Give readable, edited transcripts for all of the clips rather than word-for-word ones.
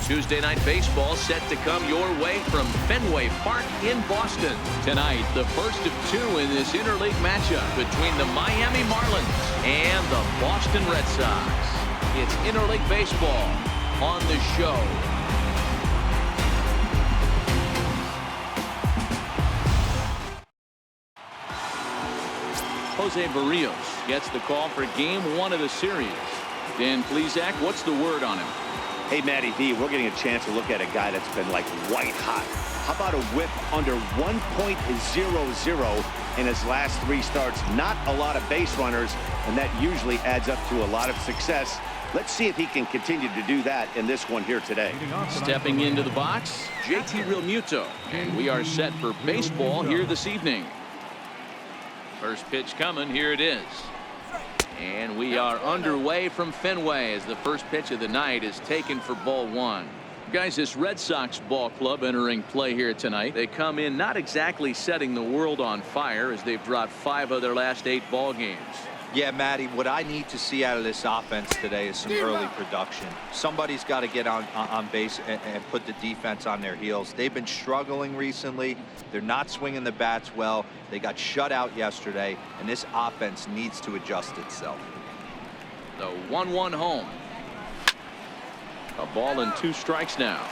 Tuesday Night Baseball set to come your way from Fenway Park in Boston. Tonight, the first of two in this interleague matchup between the Miami Marlins and the Boston Red Sox. It's interleague baseball on the show. Jose Barrios gets the call for game one of the series. Dan Plesac, what's the word on him? Hey, Matty D, we're getting a chance to look at a guy that's been like white hot. How about a whip under 1.00 in his last 3 starts? Not a lot of base runners, and that usually adds up to a lot of success. Let's see if he can continue to do that in this one here today. Stepping into the box, JT Realmuto, and we are set for baseball here this evening. First pitch coming, here it is. And we are underway from Fenway as the first pitch of the night is taken for ball 1. Guys, this Red Sox ball club entering play here tonight. They come in not exactly setting the world on fire as they've dropped 5 of their last 8 ball games. Yeah, Matty, what I need to see out of this offense today is some early production. Somebody's got to get on base and put the defense on their heels. They've been struggling recently. They're not swinging the bats well. They got shut out yesterday, and this offense needs to adjust itself. The 1-1 home. A ball and 2 strikes now.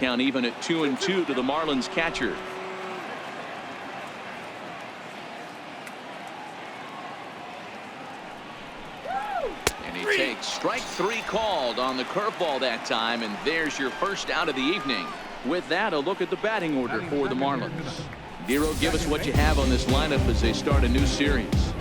Count even at 2-2 to the Marlins catcher. And he takes strike 3 called on the curveball that time, and there's your first out of the evening. With that, a look at the batting order for the Marlins. Dero, give us what you have on this lineup as they start a new series.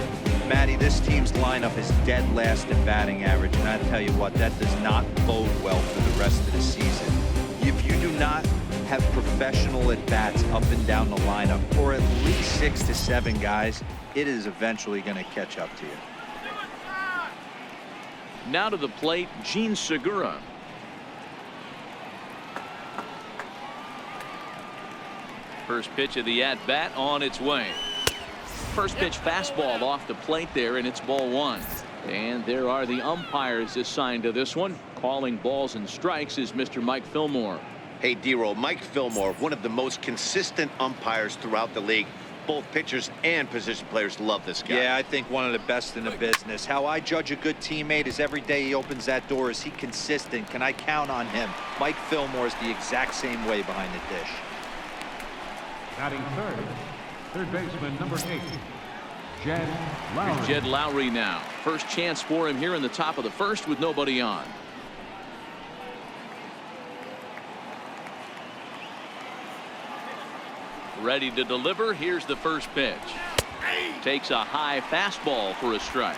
Matty, this team's lineup is dead last in batting average, and I tell you what, that does not bode well for the rest of the season. If you do not have professional at-bats up and down the lineup, or at least 6 to 7 guys, it is eventually going to catch up to you. Now to the plate, Gene Segura. First pitch of the at-bat on its way. First pitch fastball off the plate there, and it's ball 1. And there are the umpires assigned to this one. Calling balls and strikes is Mr. Mike Fillmore. Hey, Dero, Mike Fillmore, one of the most consistent umpires throughout the league. Both pitchers and position players love this guy. Yeah, I think one of the best in the business. How I judge a good teammate is every day he opens that door. Is he consistent? Can I count on him? Mike Fillmore is the exact same way behind the dish. Batting third baseman number 8. Jed Lowry. Here's Jed Lowry now. First chance for him here in the top of the first with nobody on. Ready to deliver. Here's the first pitch. Takes a high fastball for a strike.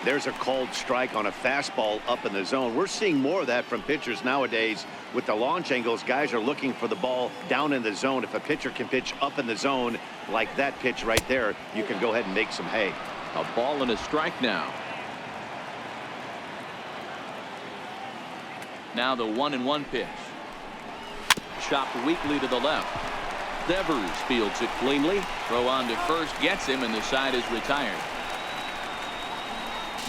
There's a called strike on a fastball up in the zone. We're seeing more of that from pitchers nowadays. With the launch angles, guys are looking for the ball down in the zone. If a pitcher can pitch up in the zone like that pitch right there, you can go ahead and make some hay. A ball and a strike now. Now the 1-1 pitch. Chopped weakly to the left. Devers fields it cleanly. Throw on to first gets him, and the side is retired.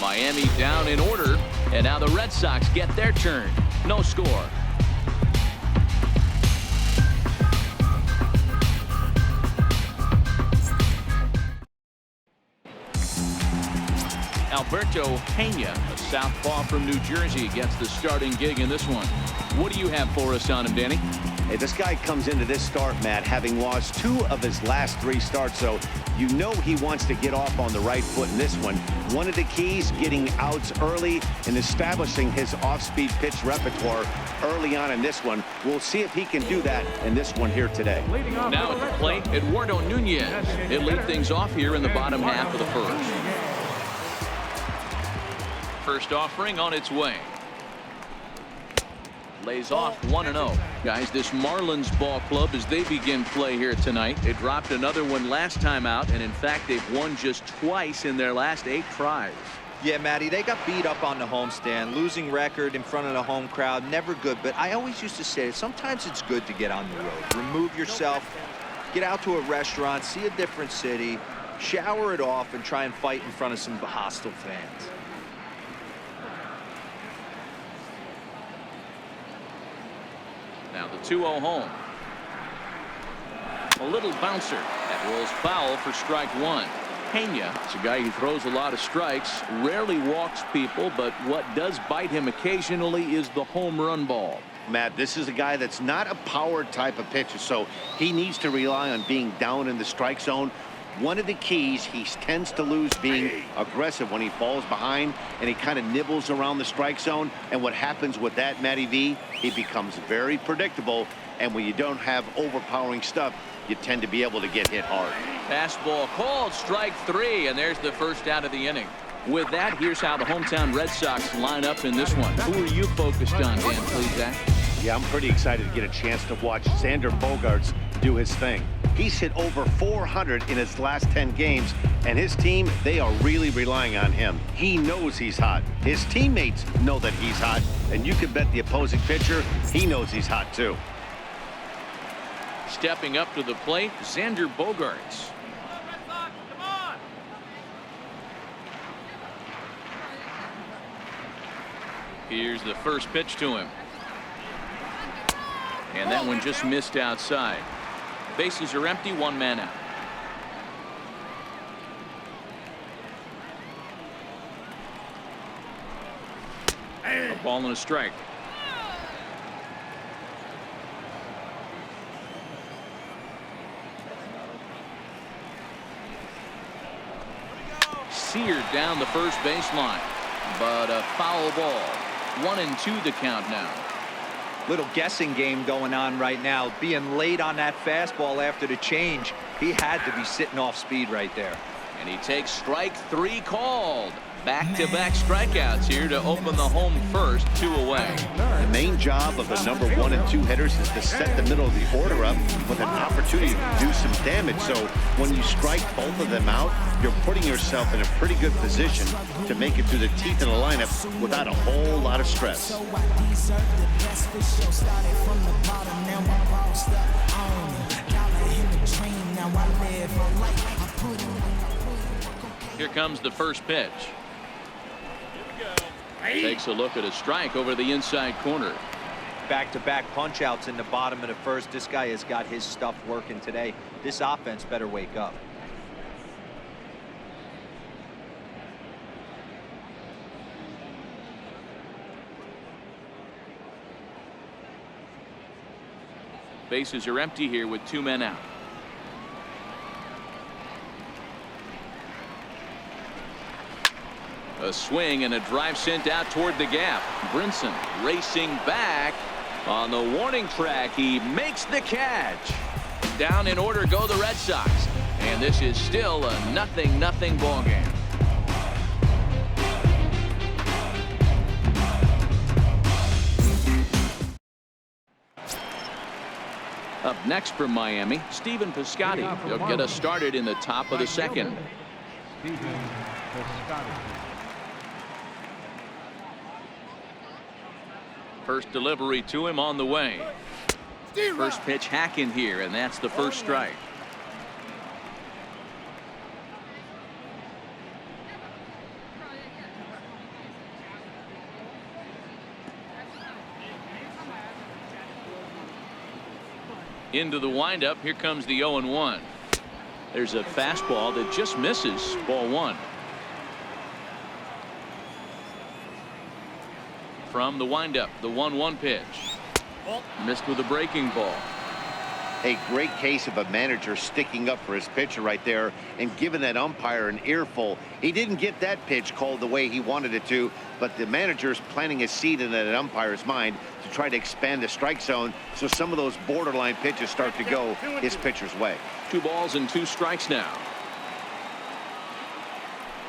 Miami down in order, and now the Red Sox get their turn. No score. Alberto Pena, a southpaw from New Jersey, gets the starting gig in this one. What do you have for us on him, Danny? Hey, this guy comes into this start, Matt, having lost 2 of his last 3 starts, so you know he wants to get off on the right foot in this one. One of the keys, getting outs early and establishing his off-speed pitch repertoire early on in this one. We'll see if he can do that in this one here today. Now at the plate, Eduardo Nunez. He'll lead things off here in the bottom half of the first. First offering on its way. Lays off 1-0. Guys, this Marlins ball club, as they begin play here tonight, they dropped another one last time out, and in fact they've won just twice in their last 8 tries. Yeah, Matty, they got beat up on the homestand. Losing record in front of the home crowd, never good. But I always used to say sometimes it's good to get on the road. Remove yourself, Get out to a restaurant, see a different city, shower it off, and try and fight in front of some hostile fans. Now the 2-0 home. A little bouncer that rolls foul for strike one. Pena is a guy who throws a lot of strikes, rarely walks people, but what does bite him occasionally is the home run ball. Matt, this is a guy that's not a power type of pitcher, so he needs to rely on being down in the strike zone. One of the keys, he tends to lose being aggressive when he falls behind and he kind of nibbles around the strike zone. And what happens with that, Matty V, he becomes very predictable. And when you don't have overpowering stuff, you tend to be able to get hit hard. Fastball called, strike three, and there's the first out of the inning. With that, here's how the hometown Red Sox line up in this one. Who are you focused on, Dan, please, Zach? Yeah, I'm pretty excited to get a chance to watch Xander Bogaerts do his thing. He's hit over 400 in his last 10 games, and his team, they are really relying on him. He knows he's hot. His teammates know that he's hot, and you can bet the opposing pitcher, he knows he's hot too. Stepping up to the plate, Xander Bogaerts. Here's the first pitch to him. And that one just missed outside. Bases are empty, one man out. A ball and a strike. Seared down the first baseline, but a foul ball. 1-2 the count now. Little guessing game going on right now. Being late on that fastball after the change, he had to be sitting off speed right there. And he takes strike three called. Back-to-back strikeouts here to open the home first, 2 away. The main job of the number 1 and 2 hitters is to set the middle of the order up with an opportunity to do some damage. So when you strike both of them out, you're putting yourself in a pretty good position to make it through the teeth of the lineup without a whole lot of stress. Here comes the first pitch. Takes a look at a strike over the inside corner. Back-to-back punch-outs in the bottom of the first. This guy has got his stuff working today. This offense better wake up. Bases are empty here with 2 men out. A swing and a drive sent out toward the gap. Brinson racing back on the warning track. He makes the catch. Down in order go the Red Sox. And this is still a 0-0 ball game. Up next from Miami, Stephen Piscotty. He'll get us started in the top of the second. Stephen Piscotty. First delivery to him on the way. First pitch hack in here, and that's the first strike. Into the windup. Here comes the 0-1. There's a fastball that just misses. Ball one. From the windup, the 1-1 pitch. Missed with a breaking ball. A great case of a manager sticking up for his pitcher right there and giving that umpire an earful. He didn't get that pitch called the way he wanted it to, but the manager's planting a seed in that umpire's mind to try to expand the strike zone so some of those borderline pitches start to go his pitcher's way. 2 balls and 2 strikes now.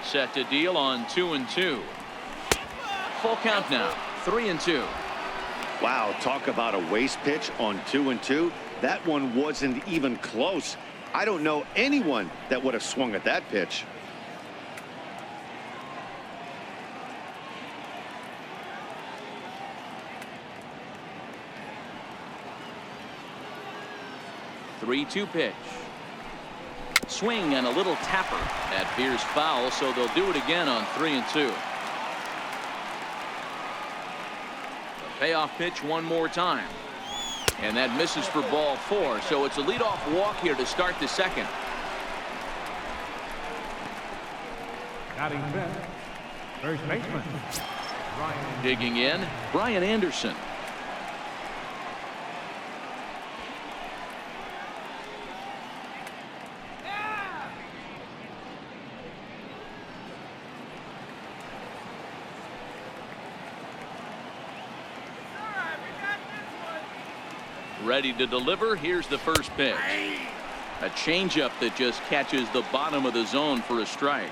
Set to deal on 2-2. Full count now. 3-2. Wow, talk about a waste pitch on 2-2. That one wasn't even close. I don't know anyone that would have swung at that pitch. 3-2 pitch. Swing and a little tapper. That veers foul, so they'll do it again on 3-2. The payoff pitch one more time. And that misses for ball 4, so it's a leadoff walk here to start the second. Batting fifth, first baseman. Digging in, Brian Anderson. Ready to deliver. Here's the first pitch. A changeup that just catches the bottom of the zone for a strike.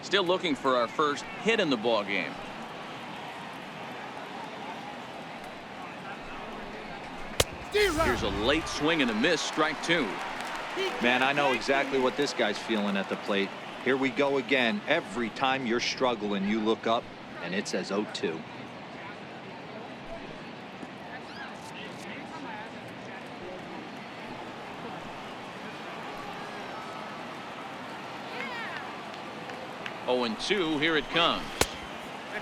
Still looking for our first hit in the ball game. Here's a late swing and a miss, strike 2. Man, I know exactly what this guy's feeling at the plate. Here we go again. Every time you're struggling, you look up and it says 0-2. Oh, and 2, here it comes.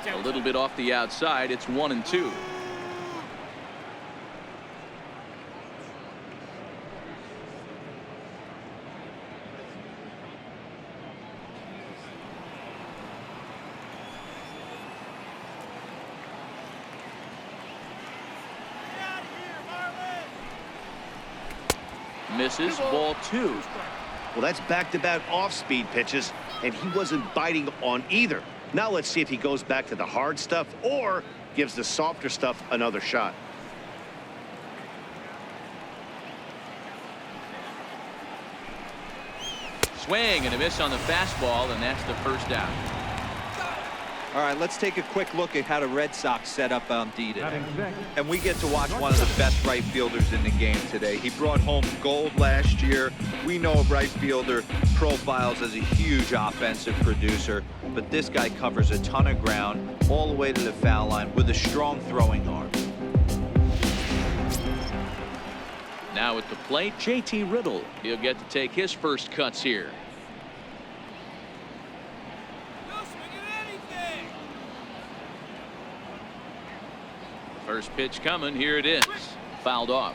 A little bit off the outside. It's 1-2. Misses, ball 2. Well, that's back-to-back off-speed pitches, and he wasn't biting on either. Now let's see if he goes back to the hard stuff or gives the softer stuff another shot. Swing and a miss on the fastball, and that's the first out. All right, let's take a quick look at how the Red Sox set up on D today. Batting sixth, And we get to watch one of the best right fielders in the game today. He brought home gold last year. We know a right fielder profiles as a huge offensive producer, but this guy covers a ton of ground all the way to the foul line with a strong throwing arm. Now at the plate, JT Riddle. He'll get to take his first cuts here. First pitch coming. Here it is. Fouled off.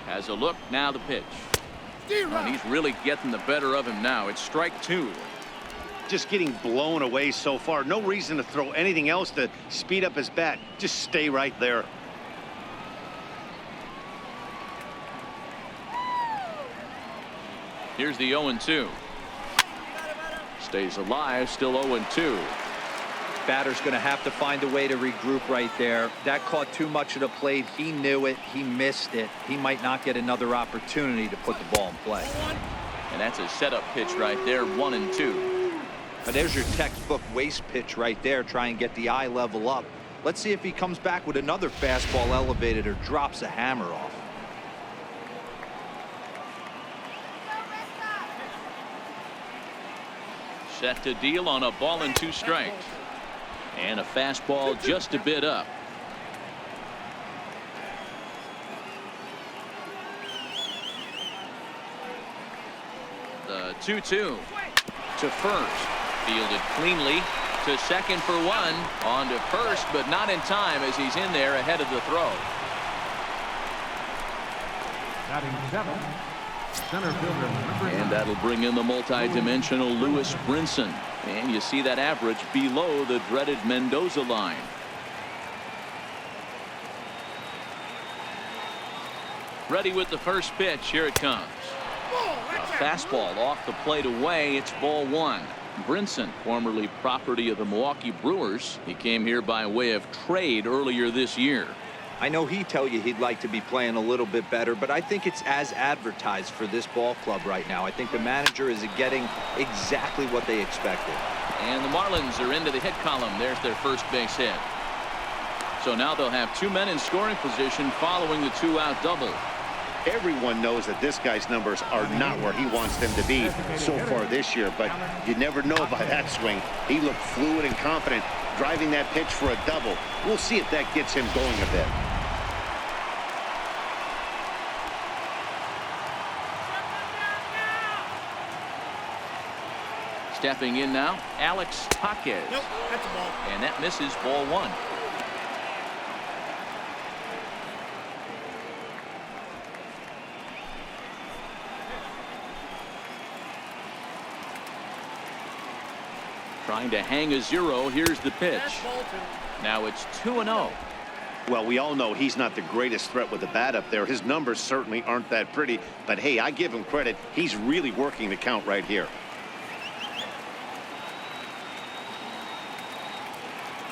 Has a look. Now the pitch. And he's really getting the better of him now. It's strike 2. Just getting blown away so far. No reason to throw anything else to speed up his bat. Just stay right there. Here's the 0-2. Stays alive, still 0-2. Batter's going to have to find a way to regroup right there. That caught too much of the plate. He knew it. He missed it. He might not get another opportunity to put the ball in play. And that's a setup pitch right there, 1-2. But there's your textbook waste pitch right there. Try and get the eye level up. Let's see if he comes back with another fastball elevated or drops a hammer off. Set to deal on a ball and 2 strikes. And a fastball just a bit up. The 2-2 to first. Fielded cleanly to second for 1. On to first, but not in time as he's in there ahead of the throw. batting seventh, center fielder number 9. And that'll bring in the multi-dimensional Lewis Brinson. And you see that average below the dreaded Mendoza line. Ready with the first pitch. Here it comes. A fastball off the plate away. It's ball 1. Brinson, formerly property of the Milwaukee Brewers. He came here by way of trade earlier this year. I know he'd tell you he'd like to be playing a little bit better, but I think it's as advertised for this ball club right now. I think the manager is getting exactly what they expected. And the Marlins are into the hit column. There's their first base hit. So now they'll have 2 men in scoring position following the 2-out double. Everyone knows that this guy's numbers are not where he wants them to be so far this year, but you never know by that swing. He looked fluid and confident, driving that pitch for a double. We'll see if that gets him going a bit. Stepping in now, Alex Taquez. Nope, that's a ball. And that misses, ball 1. Trying to hang a 0. Here's the pitch. Now it's 2-0. Well, we all know he's not the greatest threat with the bat up there. His numbers certainly aren't that pretty, but hey, I give him credit. He's really working the count right here.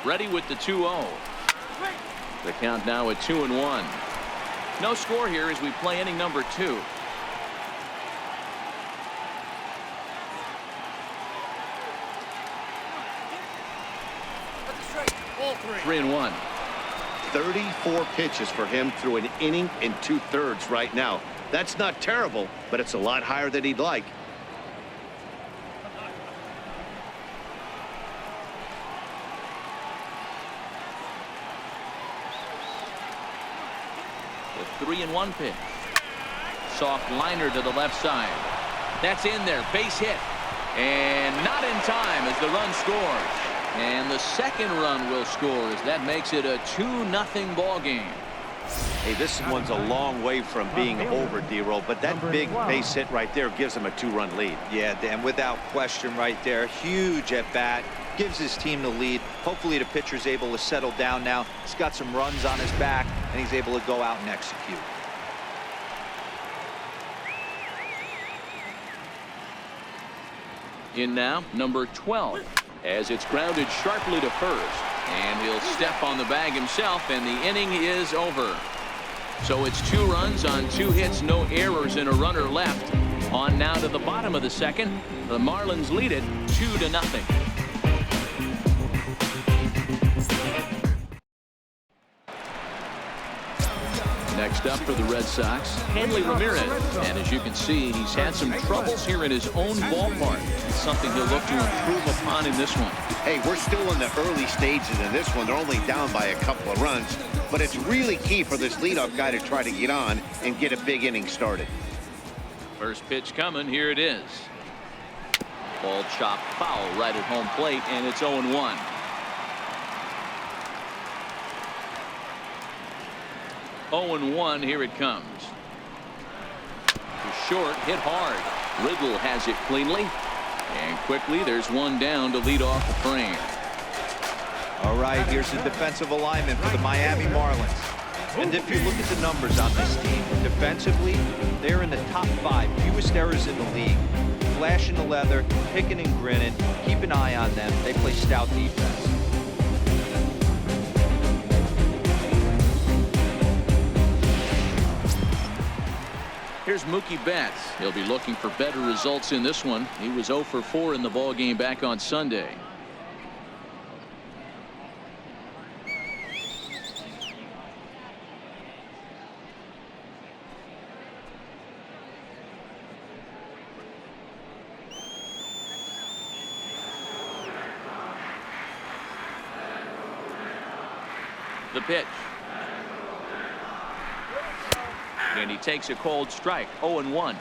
Ready with the 2-0. The count now at 2-1. No score here as we play inning number 2. Ball 3-1. 34 pitches for him through an inning and 2/3 right now. That's not terrible, but it's a lot higher than he'd like. The 3-1 pitch. Soft liner to the left side. That's in there. Base hit. And not in time as the run scores. And the second run will score as that makes it a 2-0 ball game. Hey, this one's a long way from being over, D-Roll, but that big base hit right there gives him a 2-run lead. Yeah, Dan, without question right there. Huge at bat. Gives his team the lead. Hopefully the pitcher's able to settle down now. He's got some runs on his back, and he's able to go out and execute. In now, number 12. As it's grounded sharply to first. And he'll step on the bag himself, and the inning is over. So it's 2 runs on 2 hits, no errors, and a runner left. On now to the bottom of the second. The Marlins lead it 2-0. Next up for the Red Sox, Hanley Ramirez. And as you can see, he's had some troubles here in his own ballpark. It's something he'll look to improve upon in this one. Hey, we're still in the early stages in this one. They're only down by a couple of runs, but it's really key for this leadoff guy to try to get on and get a big inning started. First pitch coming. Here it is. Ball chopped foul right at home plate, and it's 0-1. Here it comes. Short, hit hard. Riddle has it cleanly. And quickly, there's one down to lead off the frame. All right, here's the defensive alignment for the Miami Marlins. And if you look at the numbers on this team, defensively, they're in the top 5 fewest errors in the league. Flashing the leather, picking and grinning, keep an eye on them. They play stout defense. Here's Mookie Betts. He'll be looking for better results in this one. He was 0 for 4 in the ballgame back on Sunday. The pitch. And he takes a cold strike. 0-1.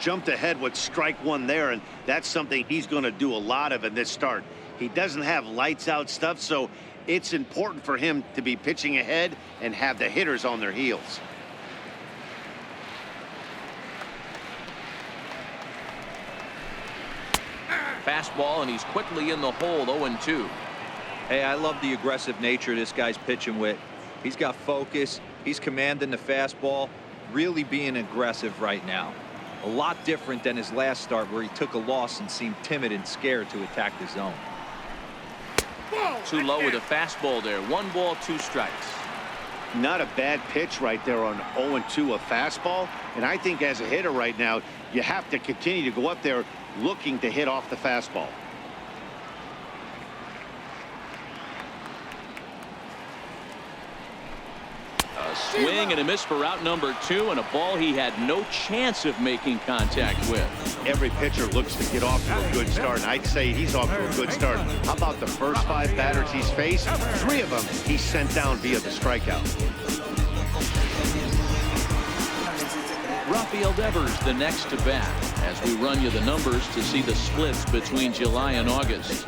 Jumped ahead with strike 1 there, and that's something he's going to do a lot of in this start. He doesn't have lights out stuff, so it's important for him to be pitching ahead and have the hitters on their heels. Fastball, and he's quickly in the hole. 0-2. Hey, I love the aggressive nature this guy's pitching with. He's got focus. He's commanding the fastball, really being aggressive right now. A lot different than his last start where he took a loss and seemed timid and scared to attack the zone. Too low with a fastball there. 1 ball, 2 strikes. Not a bad pitch right there on 0-2, a fastball. And I think as a hitter right now, you have to continue to go up there looking to hit off the fastball. A swing and a miss for out number 2, and a ball he had no chance of making contact with. Every pitcher looks to get off to a good start, and I'd say he's off to a good start. How about the first 5 batters he's faced? 3 of them he sent down via the strikeout. Rafael Devers the next to bat as we run you the numbers to see the splits between July and August.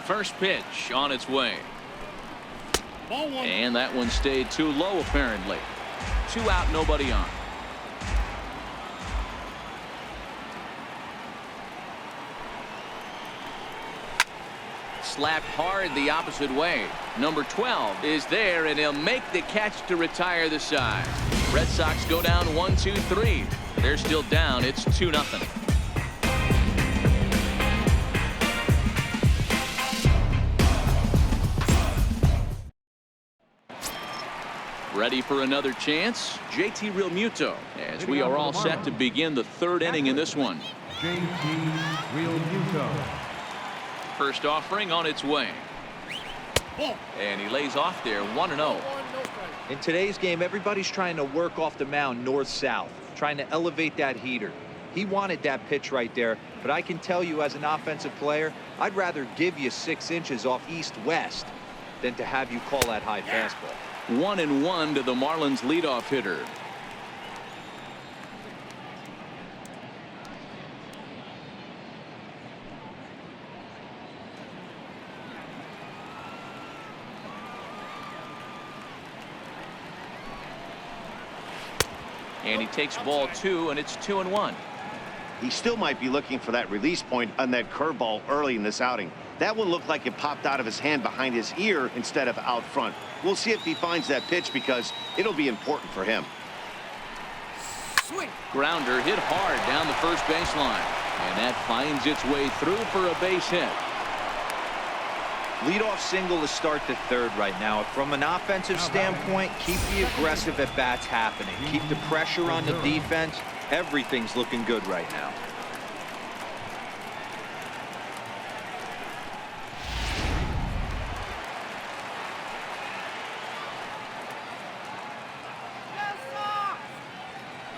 First pitch on its way. And that one stayed too low apparently. 2 out, nobody on. Slapped hard the opposite way. Number 12 is there, and he'll make the catch to retire the side. Red Sox go down 1-2-3. They're still down. It's 2-0. Ready for another chance? JT Realmuto, as we are all set to begin the 3rd inning in this one. JT Realmuto. First offering on its way. And he lays off there 1-0. In today's game, everybody's trying to work off the mound north-south, trying to elevate that heater. He wanted that pitch right there, but I can tell you as an offensive player, I'd rather give you 6 inches off east-west than to have you call that high fastball. 1-1 to the Marlins leadoff hitter. And he takes ball 2, and it's 2-1. He still might be looking for that release point on that curveball early in this outing. That one looked like it popped out of his hand behind his ear instead of out front. We'll see if he finds that pitch because it'll be important for him. Swing. Grounder hit hard down the first baseline, and that finds its way through for a base hit. Leadoff single to start the 3rd right now. From an offensive standpoint, keep the aggressive at-bats happening. Keep the pressure on the defense. Everything's looking good right now.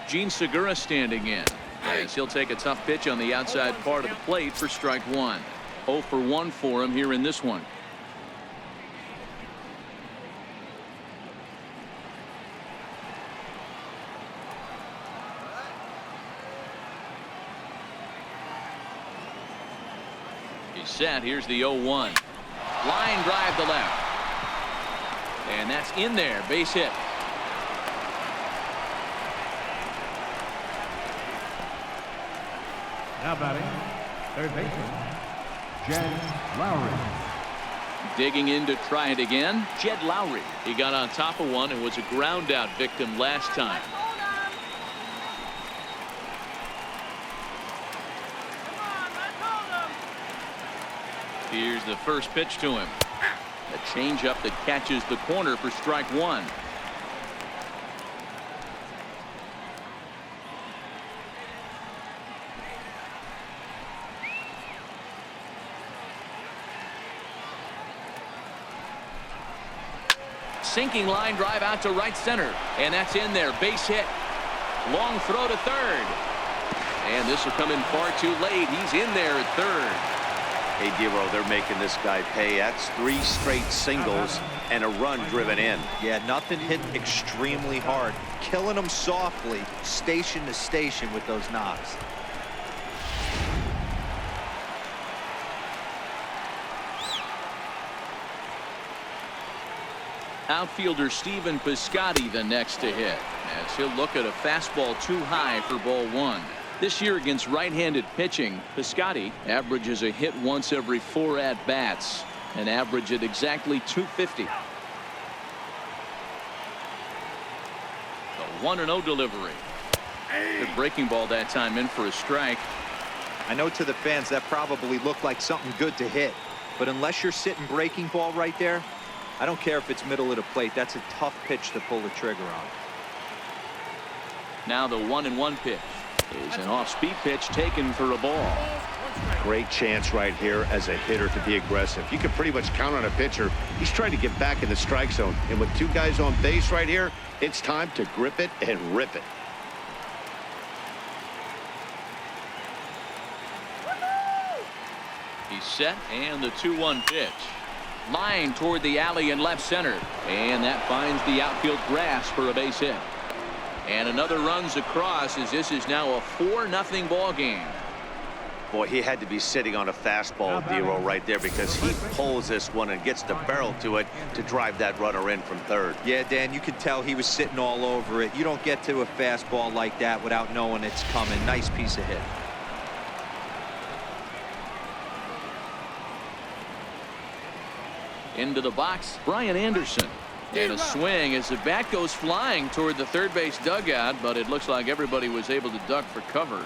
Gene Segura standing in, as he'll take a tough pitch on the outside part of the plate for strike 1. 0 for 1 for him here in this one. He's set. Here's the 0-1. Line drive to left. And that's in there. Base hit. Now batting, 3rd baseman, Jed Lowry. Digging in to try it again, Jed Lowry. He got on top of one and was a ground out victim last time. Here's the first pitch to him. A changeup that catches the corner for strike 1. Sinking line drive out to right center, and that's in there. Base hit. Long throw to 3rd, and this will come in far too late. He's in there at 3rd. Hey, Dero, they're making this guy pay. That's 3 straight singles and a run driven in. Yeah, nothing hit extremely hard. Killing them softly, station to station with those knocks. Outfielder Stephen Piscotty the next to hit, as he'll look at a fastball too high for ball 1. This year against right-handed pitching, Piscotty averages a hit once every 4 at-bats, an average at exactly 250. The 1-0 delivery. Good breaking ball that time, in for a strike. I know to the fans that probably looked like something good to hit, but unless you're sitting breaking ball right there, I don't care if it's middle of the plate. That's a tough pitch to pull the trigger on. Now the 1-1 pitch is an off-speed pitch taken for a ball. Great chance right here as a hitter to be aggressive. You can pretty much count on a pitcher. He's trying to get back in the strike zone. And with two guys on base right here, it's time to grip it and rip it. He's set, and the 2-1 pitch. Line toward the alley in left center. And that finds the outfield grass for a base hit. And another runs across as this is now a 4-0 ball game. Boy, he had to be sitting on a fastball, Dero, right there, because he pulls this one and gets the barrel to it to drive that runner in from third. Yeah, Dan, you could tell he was sitting all over it. You don't get to a fastball like that without knowing it's coming. Nice piece of hit. Into the box, Brian Anderson. And a swing as the bat goes flying toward the third base dugout, but it looks like everybody was able to duck for cover.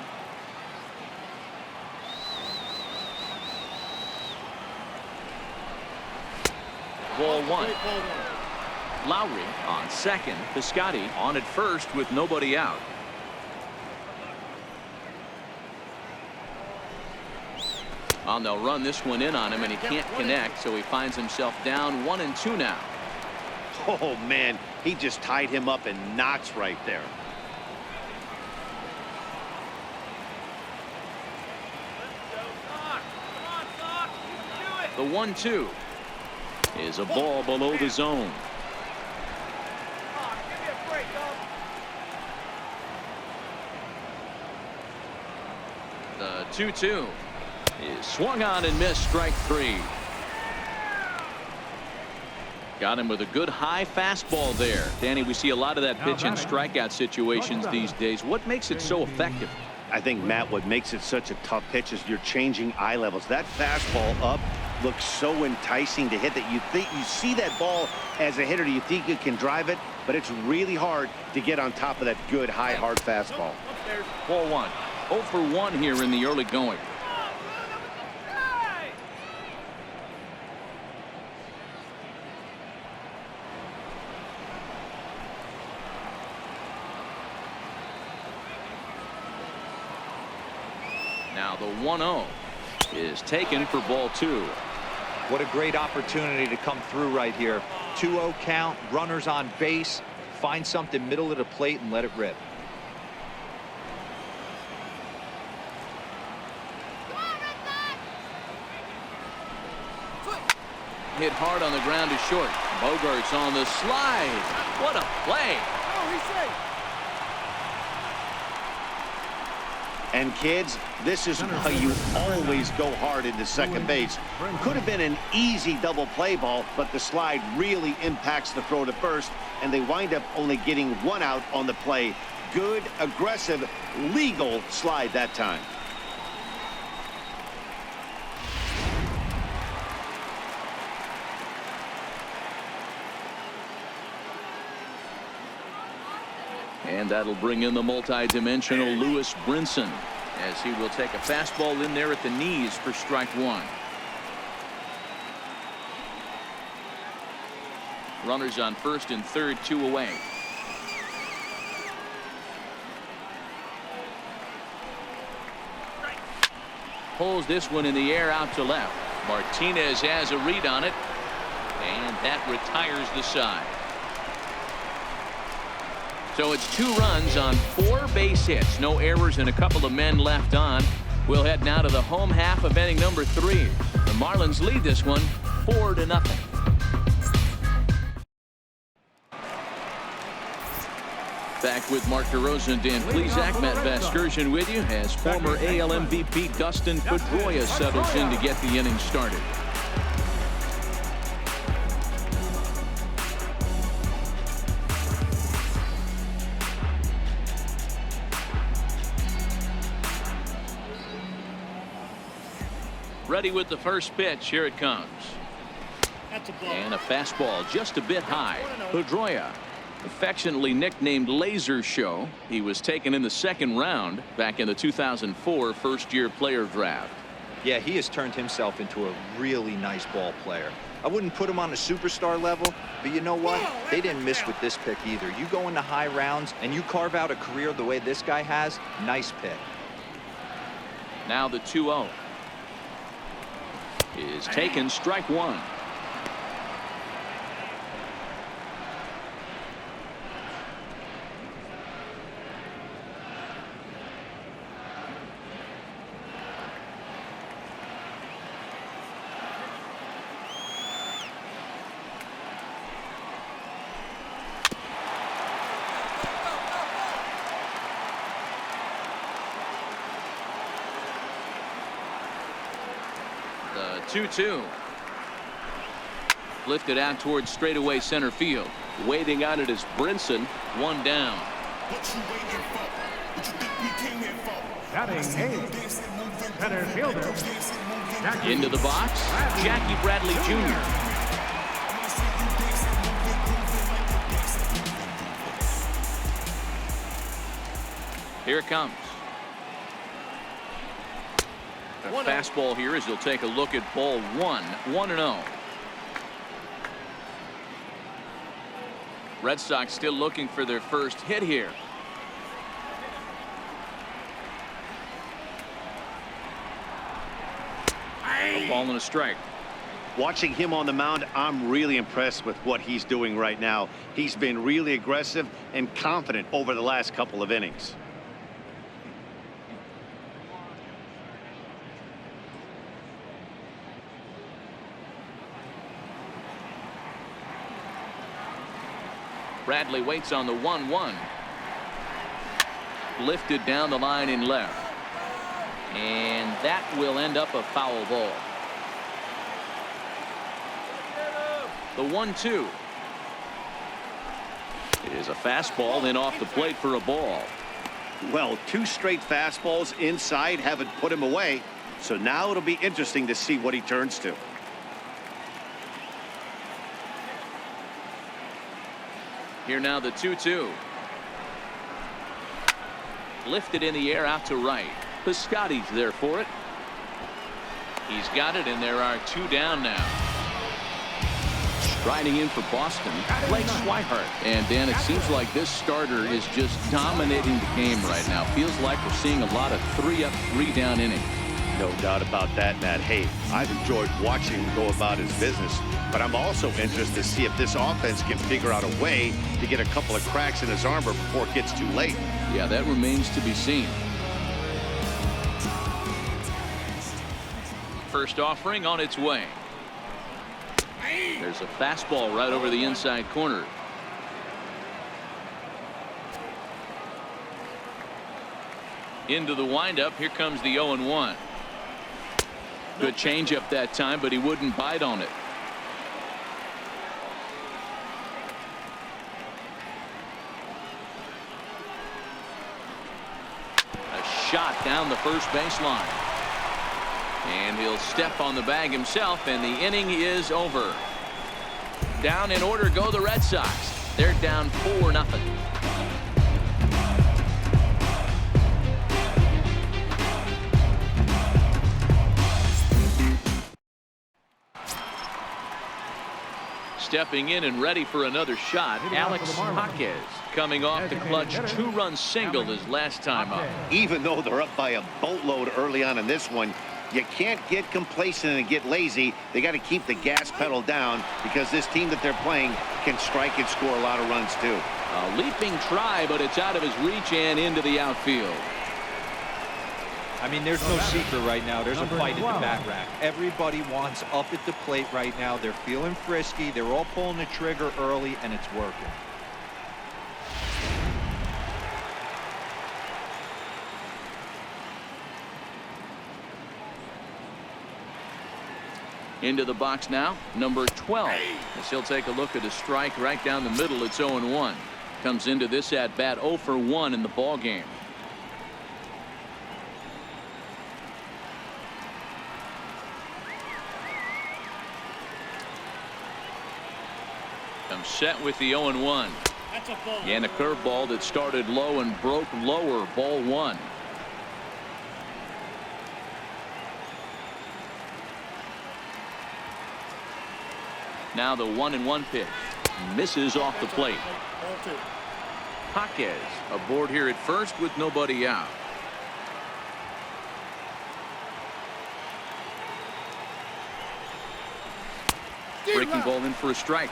Ball one. Lowry on second. Piscotty on at first with nobody out. And they'll run this one in on him, and he can't connect, so he finds himself down 1-2 now. Oh, man, he just tied him up in knots right there. The 1-2 is a ball below the zone. The 2-2 is swung on and missed, strike three. Got him with a good high fastball there. Danny, we see a lot of that pitch in strikeout situations these days. What makes it so effective? I think, Matt, what makes it such a tough pitch is you're changing eye levels. That fastball up looks so enticing to hit that you think you see that ball as a hitter. You think you can drive it, but it's really hard to get on top of that good high hard fastball. Ball one. 0 for 1 here in the early going. Now the 1-0 is taken for ball two. What a great opportunity to come through right here. 2-0 count, runners on base. Find something middle of the plate and let it rip. Hit hard on the ground to short. Bogart's on the slide. What a play. Oh, he's safe. And kids, this is why you always go hard into second base. Could have been an easy double play ball, but the slide really impacts the throw to first, and they wind up only getting one out on the play. Good, aggressive, legal slide that time. And that'll bring in the multi-dimensional Lewis Brinson as he will take a fastball in there at the knees for strike one. Runners on first and third, 2 away. Pulls this one in the air out to left. Martinez has a read on it, and that retires the side. So it's 2 runs on 4 base hits, no errors, and a couple of men left on. We'll head now to the home half of inning number 3. The Marlins lead this one 4-0. Back with Mark DeRosa and Dan Plesac. Matt Vasgersian with you as former AL MVP Dustin Pedroia settles in to get the inning started. Ready with the first pitch. Here it comes. And a fastball just a bit high. Pedroia Affectionately nicknamed Laser Show, he was taken in the second round back in the 2004 first-year player draft. Yeah, he has turned himself into a really nice ball player. I wouldn't put him on a superstar level, but you know what? They didn't miss with this pick either. You go into high rounds and you carve out a career the way this guy has, nice pick. Now the 2-0 is taken, strike one. The 2-2. Lifted out towards straightaway center field. Waiting on it is Brinson. One down. What you waiting for? What you think we came here for? Batting eighth, center fielder, Jackie Into the box, Jackie Bradley Jr. Here it comes. A fastball here as he'll take a look at ball one. 1-0. Red Sox still looking for their first hit here. A ball and a strike. Watching him on the mound, I'm really impressed with what he's doing right now. He's been really aggressive and confident over the last couple of innings. Bradley waits on the 1-1. Lifted down the line in left. And that will end up a foul ball. The 1-2. It is a fastball then off the plate for a ball. Well, two straight fastballs inside haven't put him away. So now it'll be interesting to see what he turns to. Here now the 2-2. Lifted in the air out to right. Piscotty's there for it. He's got it, and there are two down now. Striding in for Boston, Blake Swihart. And Dan, it seems like this starter is just dominating the game right now. Feels like we're seeing a lot of 3-up, 3-down innings. No doubt about that, Matt. Hey, I've enjoyed watching him go about his business, but I'm also interested to see if this offense can figure out a way to get a couple of cracks in his armor before it gets too late. Yeah, that remains to be seen. First offering on its way. There's a fastball right over the inside corner. Into the windup. Here comes the 0-1. Good changeup that time, but he wouldn't bite on it. A shot down the first baseline. And he'll step on the bag himself, and the inning is over. Down in order go the Red Sox. They're down 4-0. Stepping in and ready for another shot, Alex Jaquez, coming off the clutch two-run single his last time up. Even though they're up by a boatload early on in this one, you can't get complacent and get lazy. They got to keep the gas pedal down because this team that they're playing can strike and score a lot of runs too. A leaping try, but it's out of his reach and into the outfield. I mean, there's no secret right now. There's a fight at the bat rack. Everybody wants up at the plate right now. They're feeling frisky. They're all pulling the trigger early, and it's working. Into the box now, number 12. As he'll take a look at a strike right down the middle. It's 0-1. Comes into this at bat 0 for 1 in the ball game. Comes set with the 0-1. And a curveball that started low and broke lower. Ball one. Now the 1-1 pitch. Misses off the plate. Jaquez aboard here at first with nobody out. Breaking ball in for a strike.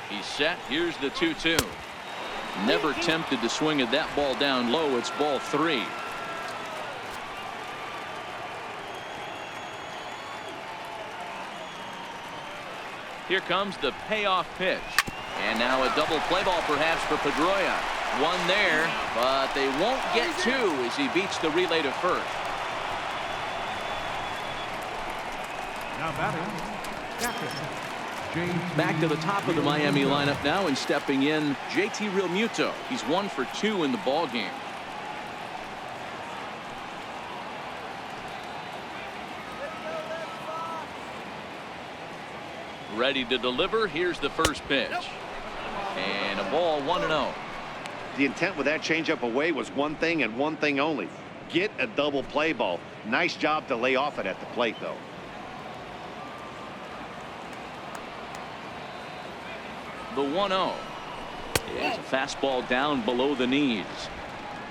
He's set. Here's the 2-2. Never tempted to swing at that ball down low. It's ball three. Here comes the payoff pitch. And now a double play ball perhaps for Pedroia. One there, but they won't get two as he beats the relay to first. Now batting, captain James. Back to the top of the Miami lineup now, and stepping in, JT Realmuto. He's 1 for 2 in the ball game. Ready to deliver. Here's the first pitch. And a ball 1-0. The intent with that changeup away was one thing and one thing only. Get a double play ball. Nice job to lay off it at the plate, though. The 1-0. It's a fastball down below the knees.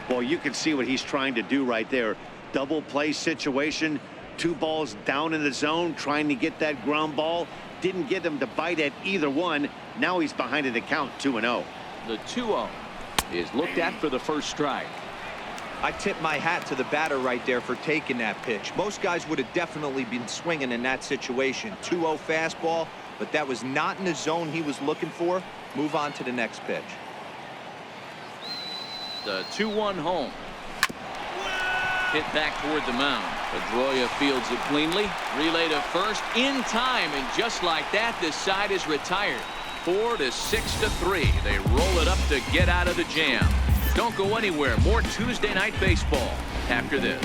Well, you can see what he's trying to do right there. Double play situation. 2 balls down in the zone, trying to get that ground ball. Didn't get him to bite at either one. Now he's behind in the count, 2-0. The 2-0 is looked at for the first strike. I tip my hat to the batter right there for taking that pitch. Most guys would have definitely been swinging in that situation. 2-0 fastball, but that was not in the zone he was looking for. Move on to the next pitch. The 2-1 home. Hit back toward the mound. Pedroia fields it cleanly. Relay to first in time, and just like that, this side is retired. 4 to 6 to 3. They roll it up to get out of the jam. Don't go anywhere. More Tuesday Night Baseball after this.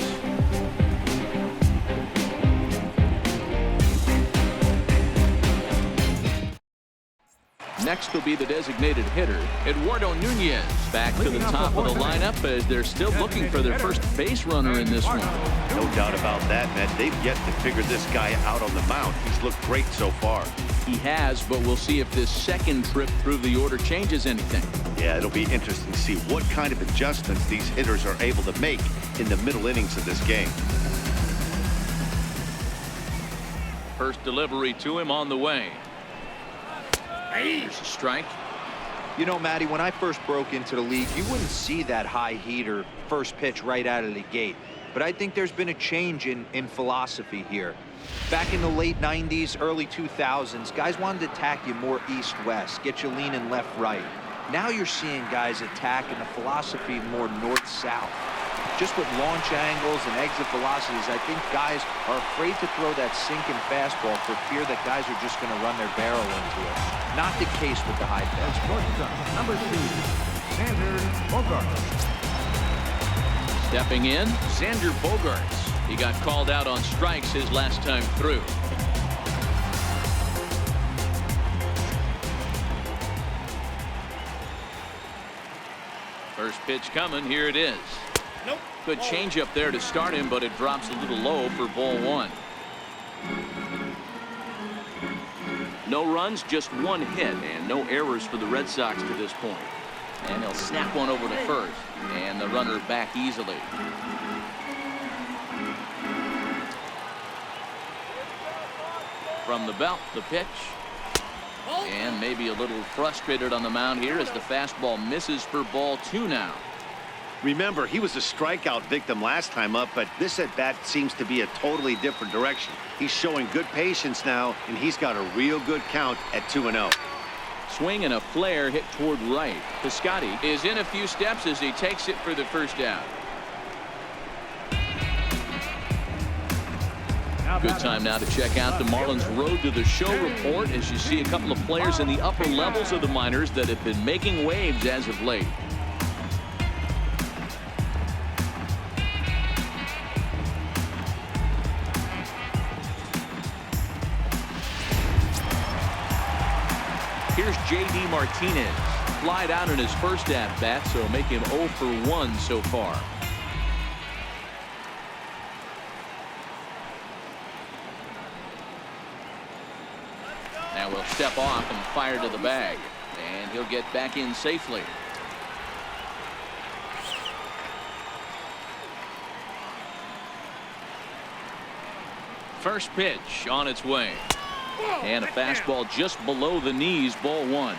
Next will be the designated hitter, Eduardo Nunez. Back to the top of the lineup as they're still looking for their first base runner in this one. No doubt about that, man. They've yet to figure this guy out on the mound. He's looked great so far. He has, but we'll see if this second trip through the order changes anything. Yeah, it'll be interesting to see what kind of adjustments these hitters are able to make in the middle innings of this game. First delivery to him on the way. Here's a strike. You know, Matty, when I first broke into the league, you wouldn't see that high heater first pitch right out of the gate. But I think there's been a change in philosophy here. Back in the late 90s, early 2000s, guys wanted to attack you more east-west, get you leaning left-right. Now you're seeing guys attack in the philosophy more north-south. Just with launch angles and exit velocities, I think guys are afraid to throw that sinking fastball for fear that guys are just going to run their barrel into it. Not the case with the high pitch. Number 2, Xander Bogaerts. Stepping in, Xander Bogaerts. He got called out on strikes his last time through. First pitch coming. Here it is. Nope. Good changeup there to start him, but it drops a little low for ball one. No runs, just one hit, and no errors for the Red Sox to this point. And he'll snap one over to first, and the runner back easily. From the belt, the pitch. And maybe a little frustrated on the mound here as the fastball misses for ball two now. Remember, he was a strikeout victim last time up, but this at-bat seems to be a totally different direction. He's showing good patience now, and he's got a real good count at 2-0. Swing and a flare hit toward right. Piscotty is in a few steps as he takes it for the first out. Good time now to check out the Marlins Road to the Show report as you see a couple of players in the upper levels of the minors that have been making waves as of late. Here's J.D. Martinez. Flied out in his first at-bat, so make him 0 for 1 so far. Now we'll step off and fire to the bag, and he'll get back in safely. First pitch on its way, and a fastball just below the knees, ball 1.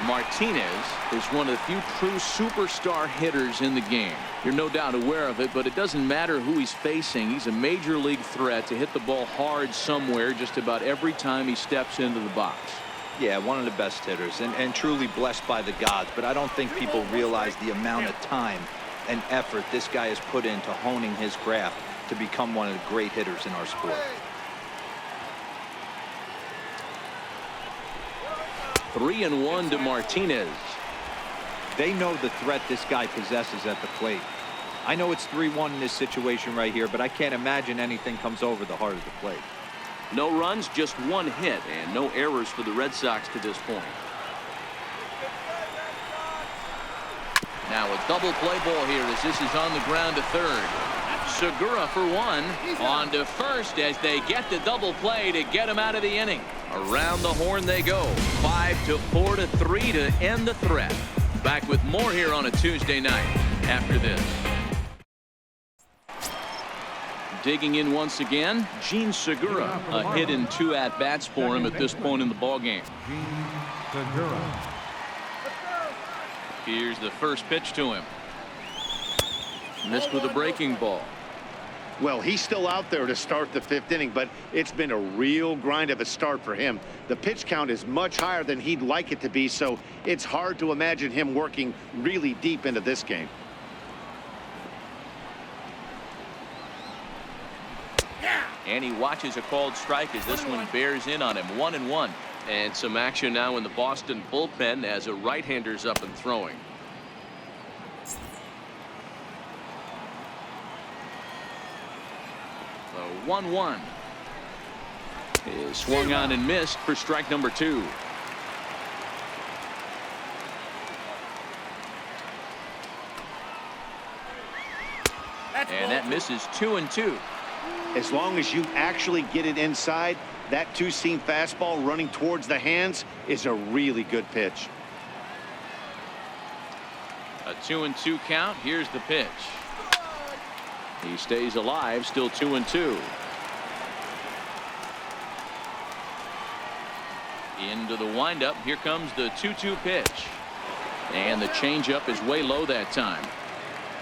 Martinez is one of the few true superstar hitters in the game. You're no doubt aware of it, but it doesn't matter who he's facing. He's a major league threat to hit the ball hard somewhere just about every time he steps into the box. Yeah, one of the best hitters and truly blessed by the gods, but I don't think people realize the amount of time and effort this guy has put into honing his craft to become one of the great hitters in our sport. 3-1 to Martinez. They know the threat this guy possesses at the plate. I know it's 3-1 in this situation right here, but I can't imagine anything comes over the heart of the plate. No runs, just 1 hit, and no errors for the Red Sox to this point. Now a double play ball here as this is on the ground to third. Segura for 1. On to first as they get the double play to get him out of the inning. Around the horn they go. 5-4 to 3 to end the threat. Back with more here on a Tuesday night after this. Digging in once again, Gene Segura. A hit in 2 at-bats for him at this point in the ballgame. Here's the first pitch to him. Missed with a breaking ball. Well, he's still out there to start the 5th inning, but it's been a real grind of a start for him. The pitch count is much higher than he'd like it to be, so it's hard to imagine him working really deep into this game. And he watches a called strike as this one bears in on him. 1-1. And some action now in the Boston bullpen as a right-hander's up and throwing. The 1-1 is swung on and missed for strike number 2. And that misses 2-2. As long as you actually get it inside, that 2-seam fastball running towards the hands is a really good pitch. A 2-2 count. Here's the pitch. He stays alive, still 2-2. Into the windup. Here comes the 2-2 pitch. And the changeup is way low that time.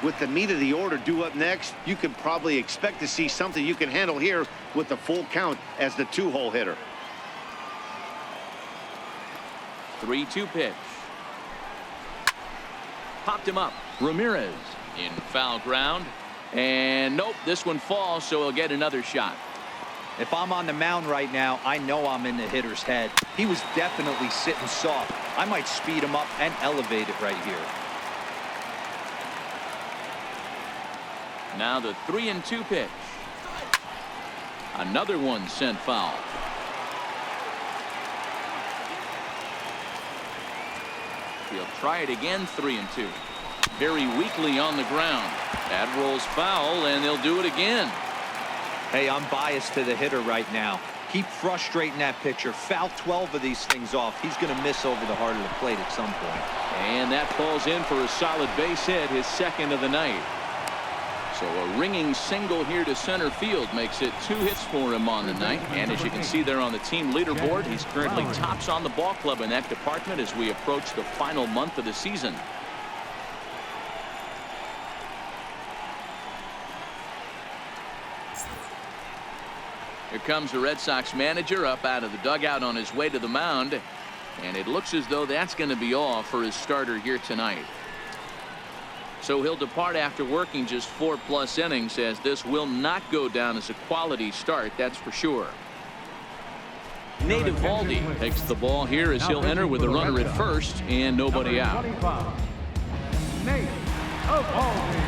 With the meat of the order due up next, you can probably expect to see something you can handle here with the full count as the 2-hole hitter. 3-2 pitch. Popped him up. Ramirez in foul ground. And nope, this one falls, so he'll get another shot. If I'm on the mound right now, I know I'm in the hitter's head. He was definitely sitting soft. I might speed him up and elevate it right here. Now the 3-2 pitch. Another one sent foul. He'll try it again. 3-2. Very weakly on the ground. That rolls foul, and they'll do it again. Hey, I'm biased to the hitter right now. Keep frustrating that pitcher. Foul 12 of these things off. He's going to miss over the heart of the plate at some point. And that falls in for a solid base hit, his 2nd of the night. So a ringing single here to center field makes it 2 hits for him on the night. And as you can see there on the team leaderboard, he's currently tops on the ball club in that department as we approach the final month of the season. Here comes the Red Sox manager up out of the dugout on his way to the mound. And it looks as though that's going to be all for his starter here tonight. So he'll depart after working just 4+ innings, as this will not go down as a quality start, that's for sure. Nate Eovaldi takes the ball here as he'll enter with a runner at first and nobody out. Nate Ball game.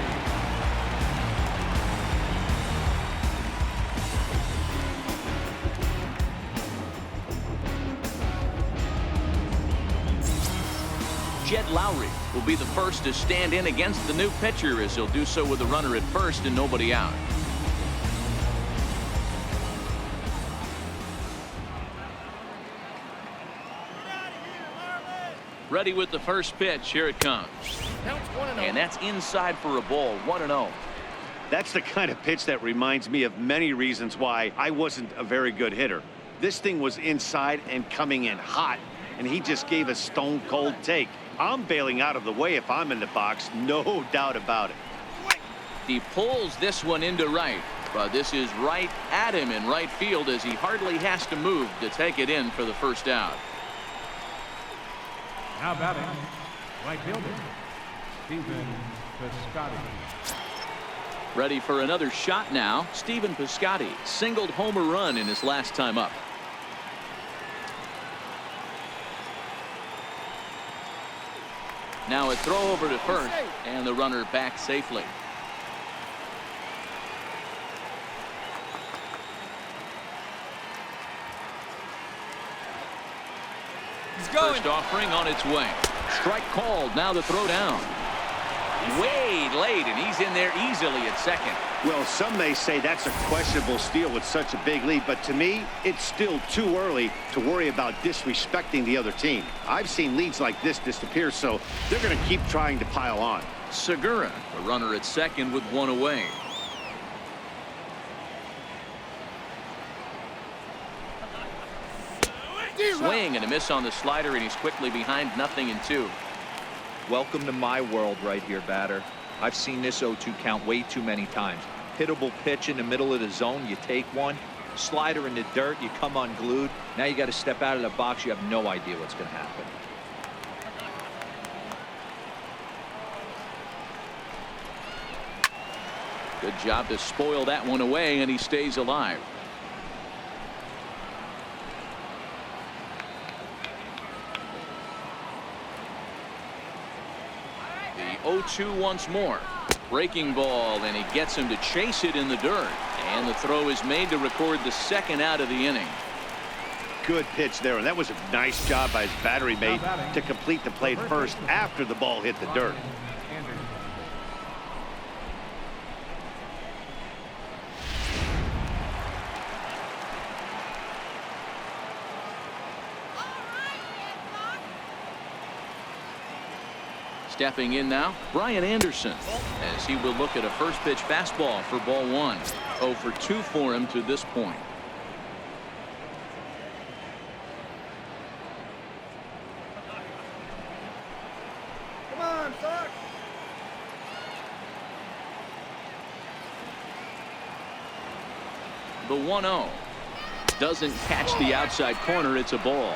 Jed Lowry will be the first to stand in against the new pitcher, as he'll do so with a runner at first and nobody out. Ready with the first pitch. Here it comes. And that's inside for a ball. 1-0. That's the kind of pitch that reminds me of many reasons why I wasn't a very good hitter. This thing was inside and coming in hot, and he just gave a stone cold take. I'm bailing out of the way if I'm in the box, no doubt about it. He pulls this one into right, but this is right at him in right field as he hardly has to move to take it in for the first out. Now batting, right fielder, Stephen Piscotty. Ready for another shot now. Stephen Piscotty singled home a run in his last time up. Now a throw over to first, and the runner back safely. First offering on its way. Strike called. Now the throw down. Way late, and he's in there easily at second. Well, some may say that's a questionable steal with such a big lead, but to me, it's still too early to worry about disrespecting the other team. I've seen leads like this disappear, so they're going to keep trying to pile on. Segura, the runner at second with one away. Swing and a miss on the slider, and he's quickly behind 0-2. Welcome to my world right here, batter. I've seen this 0-2 count way too many times. Hittable pitch in the middle of the zone, you take one. Slider in the dirt, you come unglued. Now you got to step out of the box. You have no idea what's going to happen. Good job to spoil that one away, and he stays alive. The 0-2 once more. Breaking ball, and he gets him to chase it in the dirt. And the throw is made to record the second out of the inning. Good pitch there, and that was a nice job by his battery mate to complete the play first after the ball hit the dirt. Stepping in now, Brian Anderson, as he will look at a first pitch fastball for ball one. 0 for 2 for him to this point. Come on, Sox. The 1-0 doesn't catch the outside corner. It's a ball.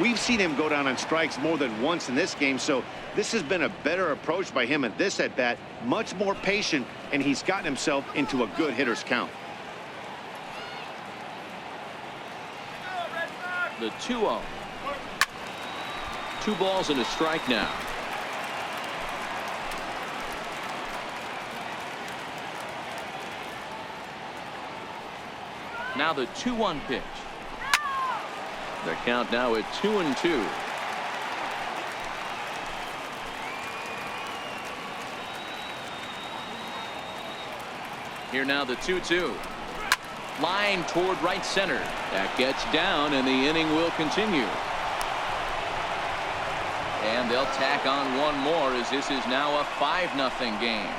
We've seen him go down on strikes more than once in this game, so this has been a better approach by him at this at-bat, much more patient, and he's gotten himself into a good hitter's count. The 2-0. 2 balls and a strike now. Now the 2-1 pitch. The count now at 2-2. Here now the 2-2. Line toward right center. That gets down, and the inning will continue. And they'll tack on one more, as this is now a 5-0 game.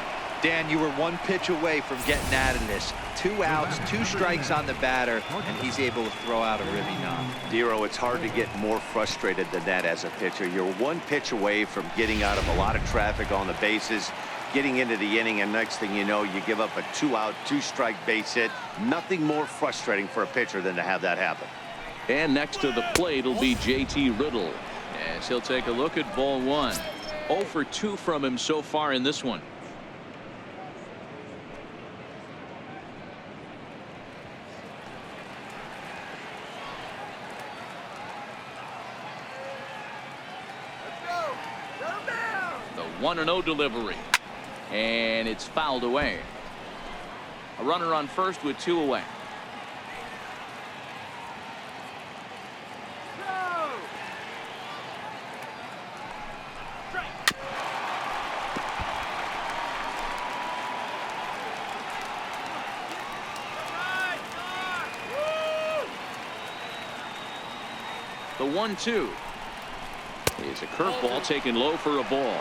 Dan, you were one pitch away from getting out of this. 2 outs, 2 strikes on the batter, and he's able to throw out a ribby knob. Dero, it's hard to get more frustrated than that as a pitcher. You're one pitch away from getting out of a lot of traffic on the bases, getting into the inning, and next thing you know, you give up a 2-out, 2-strike base hit. Nothing more frustrating for a pitcher than to have that happen. And next to the plate will be JT Riddle, as he'll take a look at ball one. 0 for 2 from him so far in this one. The 1-0 delivery. And it's fouled away. A runner on first with 2 away. The 1-2 is a curveball taken low for a ball.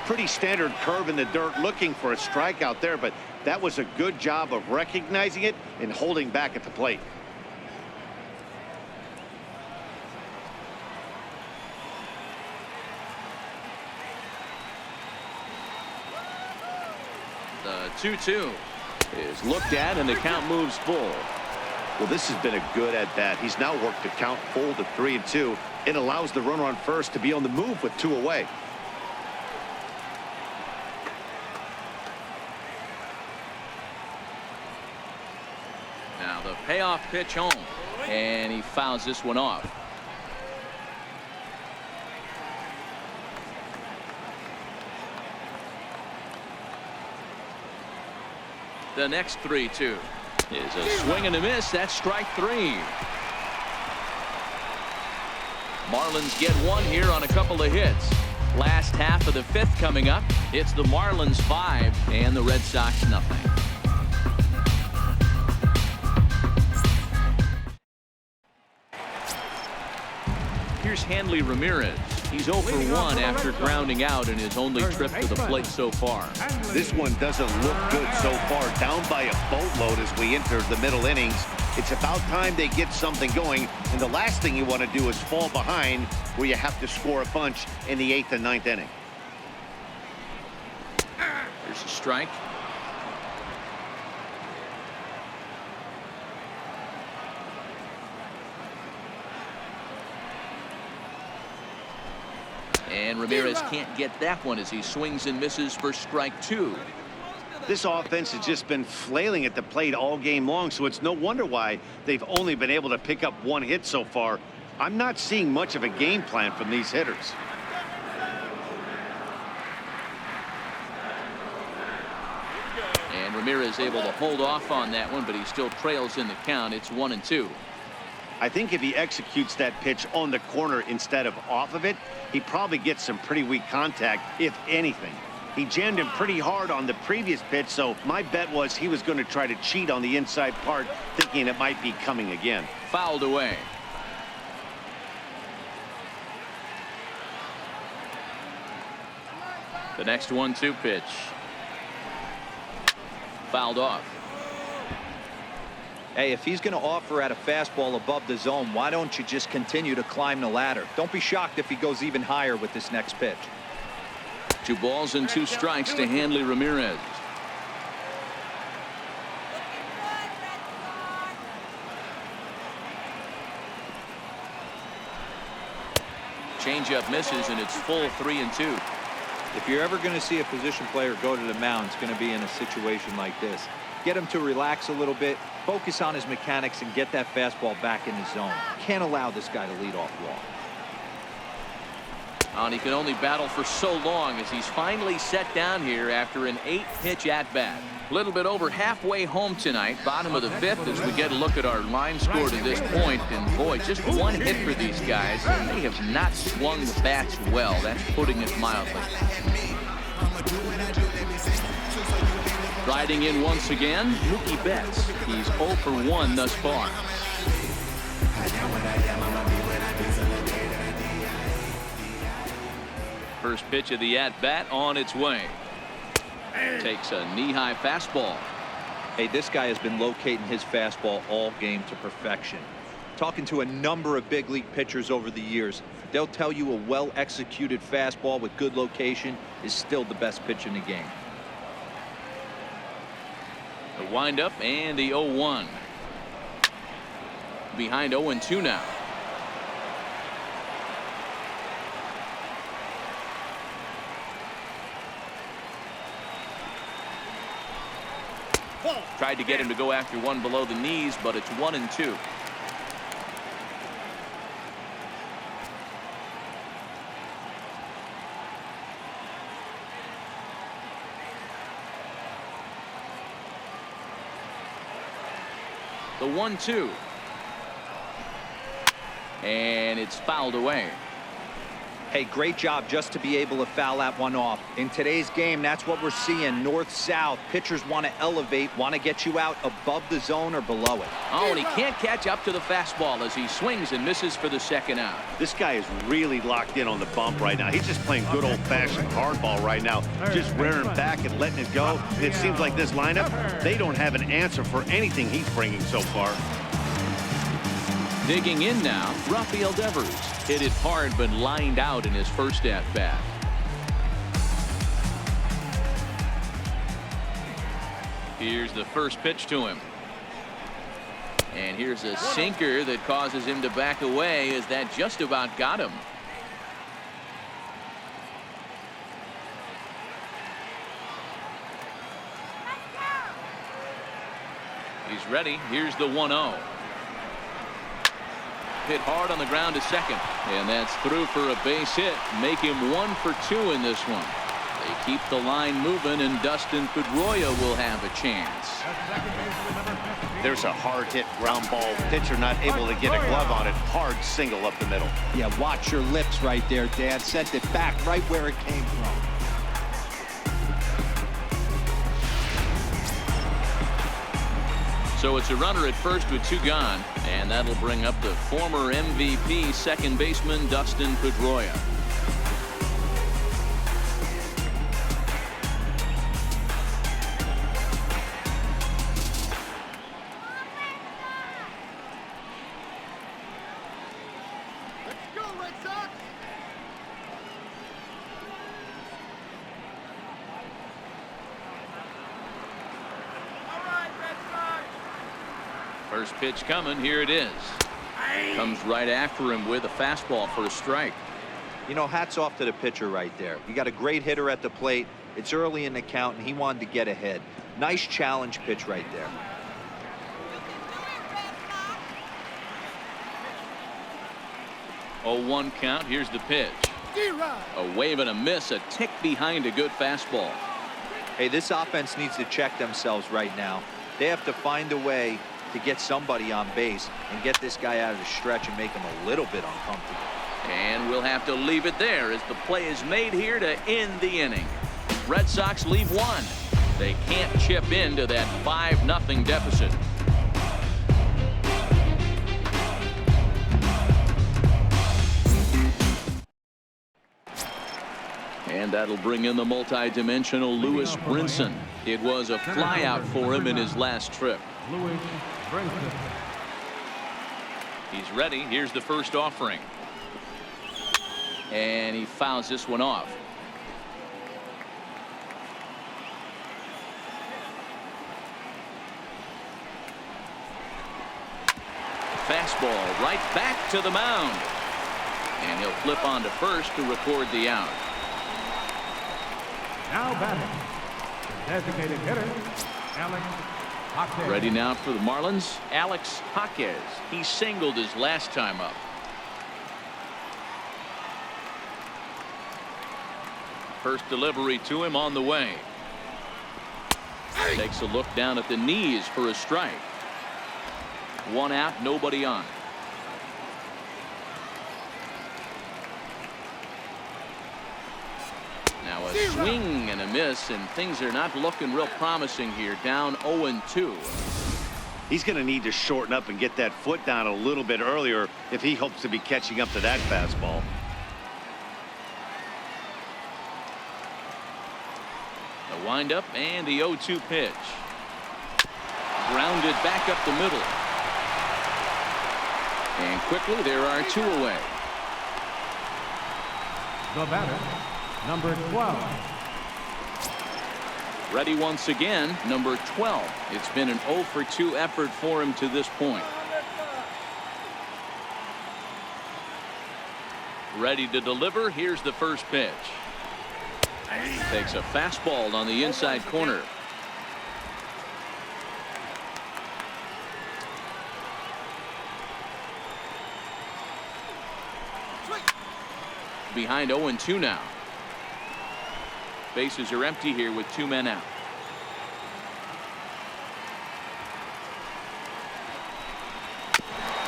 Pretty standard curve in the dirt, looking for a strikeout there, but that was a good job of recognizing it and holding back at the plate. The 2-2 is looked at, and the count moves full. Well, this has been a good at-bat. He's now worked the count full to 3-2. It allows the runner on first to be on the move with 2 away. Now the payoff pitch home, and he fouls this one off. The next 3-2 is a swing and a miss. That's strike 3. Marlins get 1 here on a couple of hits. Last half of the 5th coming up. It's the Marlins 5 and the Red Sox nothing. Here's Hanley Ramirez. He's 0 for 1 after grounding out in his only trip to the plate so far. This one doesn't look good so far. Down by a boatload as we enter the middle innings. It's about time they get something going, and the last thing you want to do is fall behind where you have to score a bunch in the 8th and 9th inning. Here's a strike. And Ramirez can't get that one as he swings and misses for strike 2. This offense has just been flailing at the plate all game long, so it's no wonder why they've only been able to pick up 1 hit so far. I'm not seeing much of a game plan from these hitters. And Ramirez able to hold off on that one, but he still trails in the count. It's 1-2. I think if he executes that pitch on the corner instead of off of it, he probably gets some pretty weak contact, if anything. He jammed him pretty hard on the previous pitch, so my bet was he was going to try to cheat on the inside part, thinking it might be coming again. Fouled away. The next 1-2 pitch. Fouled off. Hey, if he's going to offer at a fastball above the zone, why don't you just continue to climb the ladder? Don't be shocked if he goes even higher with this next pitch. 2 balls and 2 strikes to Hanley Ramirez. Changeup misses, and it's full 3-2. If you're ever going to see a position player go to the mound, it's going to be in a situation like this. Get him to relax a little bit, focus on his mechanics, and get that fastball back in his zone. Can't allow this guy to lead off wrong. And he can only battle for so long as he's finally set down here after an 8-pitch at-bat. A little bit over halfway home tonight, bottom of the 5th, as we get a look at our line score to this point. And boy, just 1 hit for these guys, and they have not swung the bats well. That's putting it mildly. Riding in once again, Mookie Betts. He's 0 for 1 thus far. First pitch of the at-bat on its way. Takes a knee-high fastball. Hey, this guy has been locating his fastball all game to perfection. Talking to a number of big league pitchers over the years, they'll tell you a well-executed fastball with good location is still the best pitch in the game. The windup and the 0-1. Behind 0-2 now. Tried to get him to go after one below the knees, but it's 1-2. 1-2. And it's fouled away. Hey, great job just to be able to foul that one off. In today's game, that's what we're seeing. North-south. Pitchers want to elevate, want to get you out above the zone or below it. Oh, and he can't catch up to the fastball as he swings and misses for the second out. This guy is really locked in on the bump right now. He's just playing good old-fashioned hardball right now, just rearing back and letting it go. It seems like this lineup, they don't have an answer for anything he's bringing so far. Digging in now, Rafael Devers. Hit it hard but lined out in his first at-bat. Here's the first pitch to him. And here's a sinker that causes him to back away as that just about got him. He's ready. Here's the 1-0. Hit hard on the ground to second, and that's through for a base hit. Make him 1 for 2 in this one. They keep the line moving, and Dustin Pedroia will have a chance. There's a hard hit ground ball. Pitcher not able to get a glove on it. Hard single up the middle. Yeah, watch your lips right there, Dad. Sent it back right where it came from. So it's a runner at first with 2 gone, and that'll bring up the former MVP second baseman Dustin Pedroia. Let's go, Red Sox! All right, Red Sox! First pitch coming. Here it is. Comes right after him with a fastball for a strike. You know, hats off to the pitcher right there. You got a great hitter at the plate. It's early in the count, and he wanted to get ahead. Nice challenge pitch right there. Oh, 1 count. Here's the pitch. A wave and a miss, a tick behind a good fastball. Hey, this offense needs to check themselves right now. They have to find a way to get somebody on base and get this guy out of the stretch and make him a little bit uncomfortable. And we'll have to leave it there as the play is made here to end the inning. Red Sox leave 1. They can't chip into that 5-0 deficit. And that'll bring in the multi-dimensional Lewis Brinson. It was a flyout for him in his last trip. Lewis Brinson. He's ready. Here's the first offering. And he fouls this one off. Fastball right back to the mound. And he'll flip on to first to record the out. Now batting, designated hitter, Alex Hawkins. Ready now for the Marlins, Alex Hawkins. He singled his last time up. First delivery to him on the way. Takes a look down at the knees for a strike. 1 out, nobody on. Now a swing and a miss, and things are not looking real promising here. Down 0-2. He's going to need to shorten up and get that foot down a little bit earlier if he hopes to be catching up to that fastball. The windup and the 0-2 pitch. Grounded back up the middle. And quickly there are 2 away. The batter, number 12. Ready once again, number 12. It's been an 0 for 2 effort for him to this point. Ready to deliver. Here's the first pitch. Takes a fastball on the inside corner. Behind 0-2 now. Bases are empty here with 2 men out.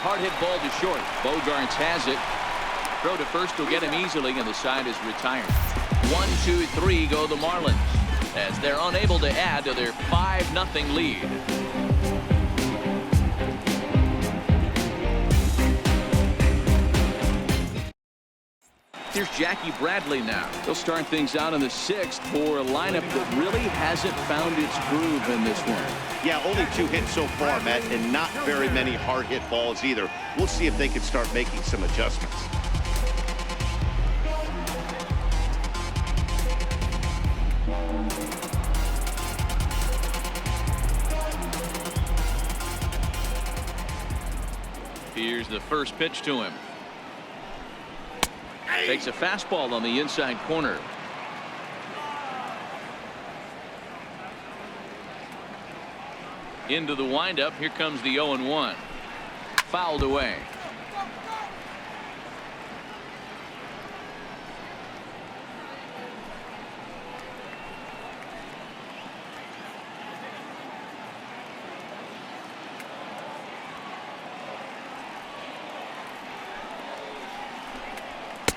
Hard hit ball to short. Bogarts has it. Throw to first will get him easily, and the side is retired. 1, 2, 3 go the Marlins as they're unable to add to their 5-0 lead. Here's Jackie Bradley now. He'll start things out in the 6th for a lineup that really hasn't found its groove in this one. Yeah, only 2 hits so far, Matt, and not very many hard hit balls either. We'll see if they can start making some adjustments. Here's the first pitch to him. Takes a fastball on the inside corner. Into the windup. Here comes the 0-1. Fouled away.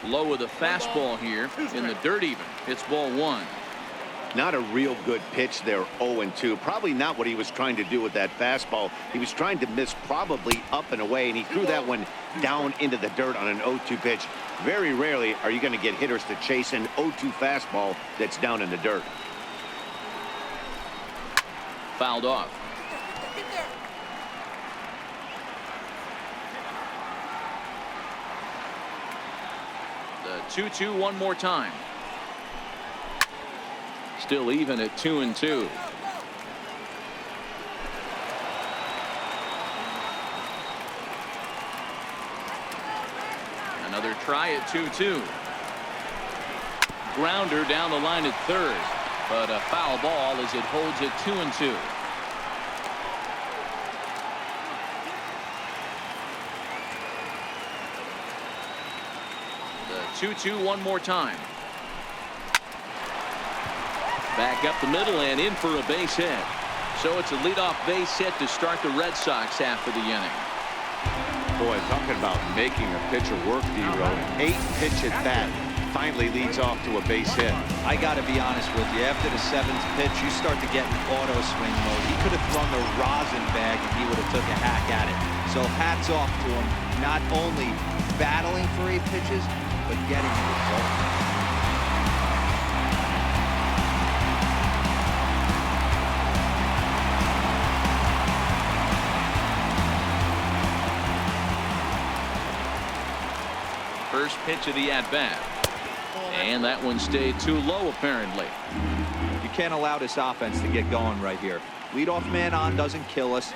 Low with a fastball here in the dirt even. It's ball 1. Not a real good pitch there, 0-2. Probably not what he was trying to do with that fastball. He was trying to miss probably up and away, and he threw that one down into the dirt on an 0-2 pitch. Very rarely are you going to get hitters to chase an 0-2 fastball that's down in the dirt. Fouled off. The 2-2 one more time. Still even at 2-2. Another try at 2-2. Grounder down the line at third, but a foul ball as it holds at 2-2. The 2-2 one more time. Back up the middle and in for a base hit. So it's a leadoff base hit to start the Red Sox half of the inning. Boy, talking about making a pitcher work, D-Row. 8-pitch at bat finally leads off to a base hit. I got to be honest with you. After the 7th pitch, you start to get in auto swing mode. He could have thrown the rosin bag and he would have took a hack at it. So hats off to him. Not only battling for 8 pitches, but getting the result. First pitch of the at-bat. And that one stayed too low, apparently. You can't allow this offense to get going right here. Leadoff man on doesn't kill us.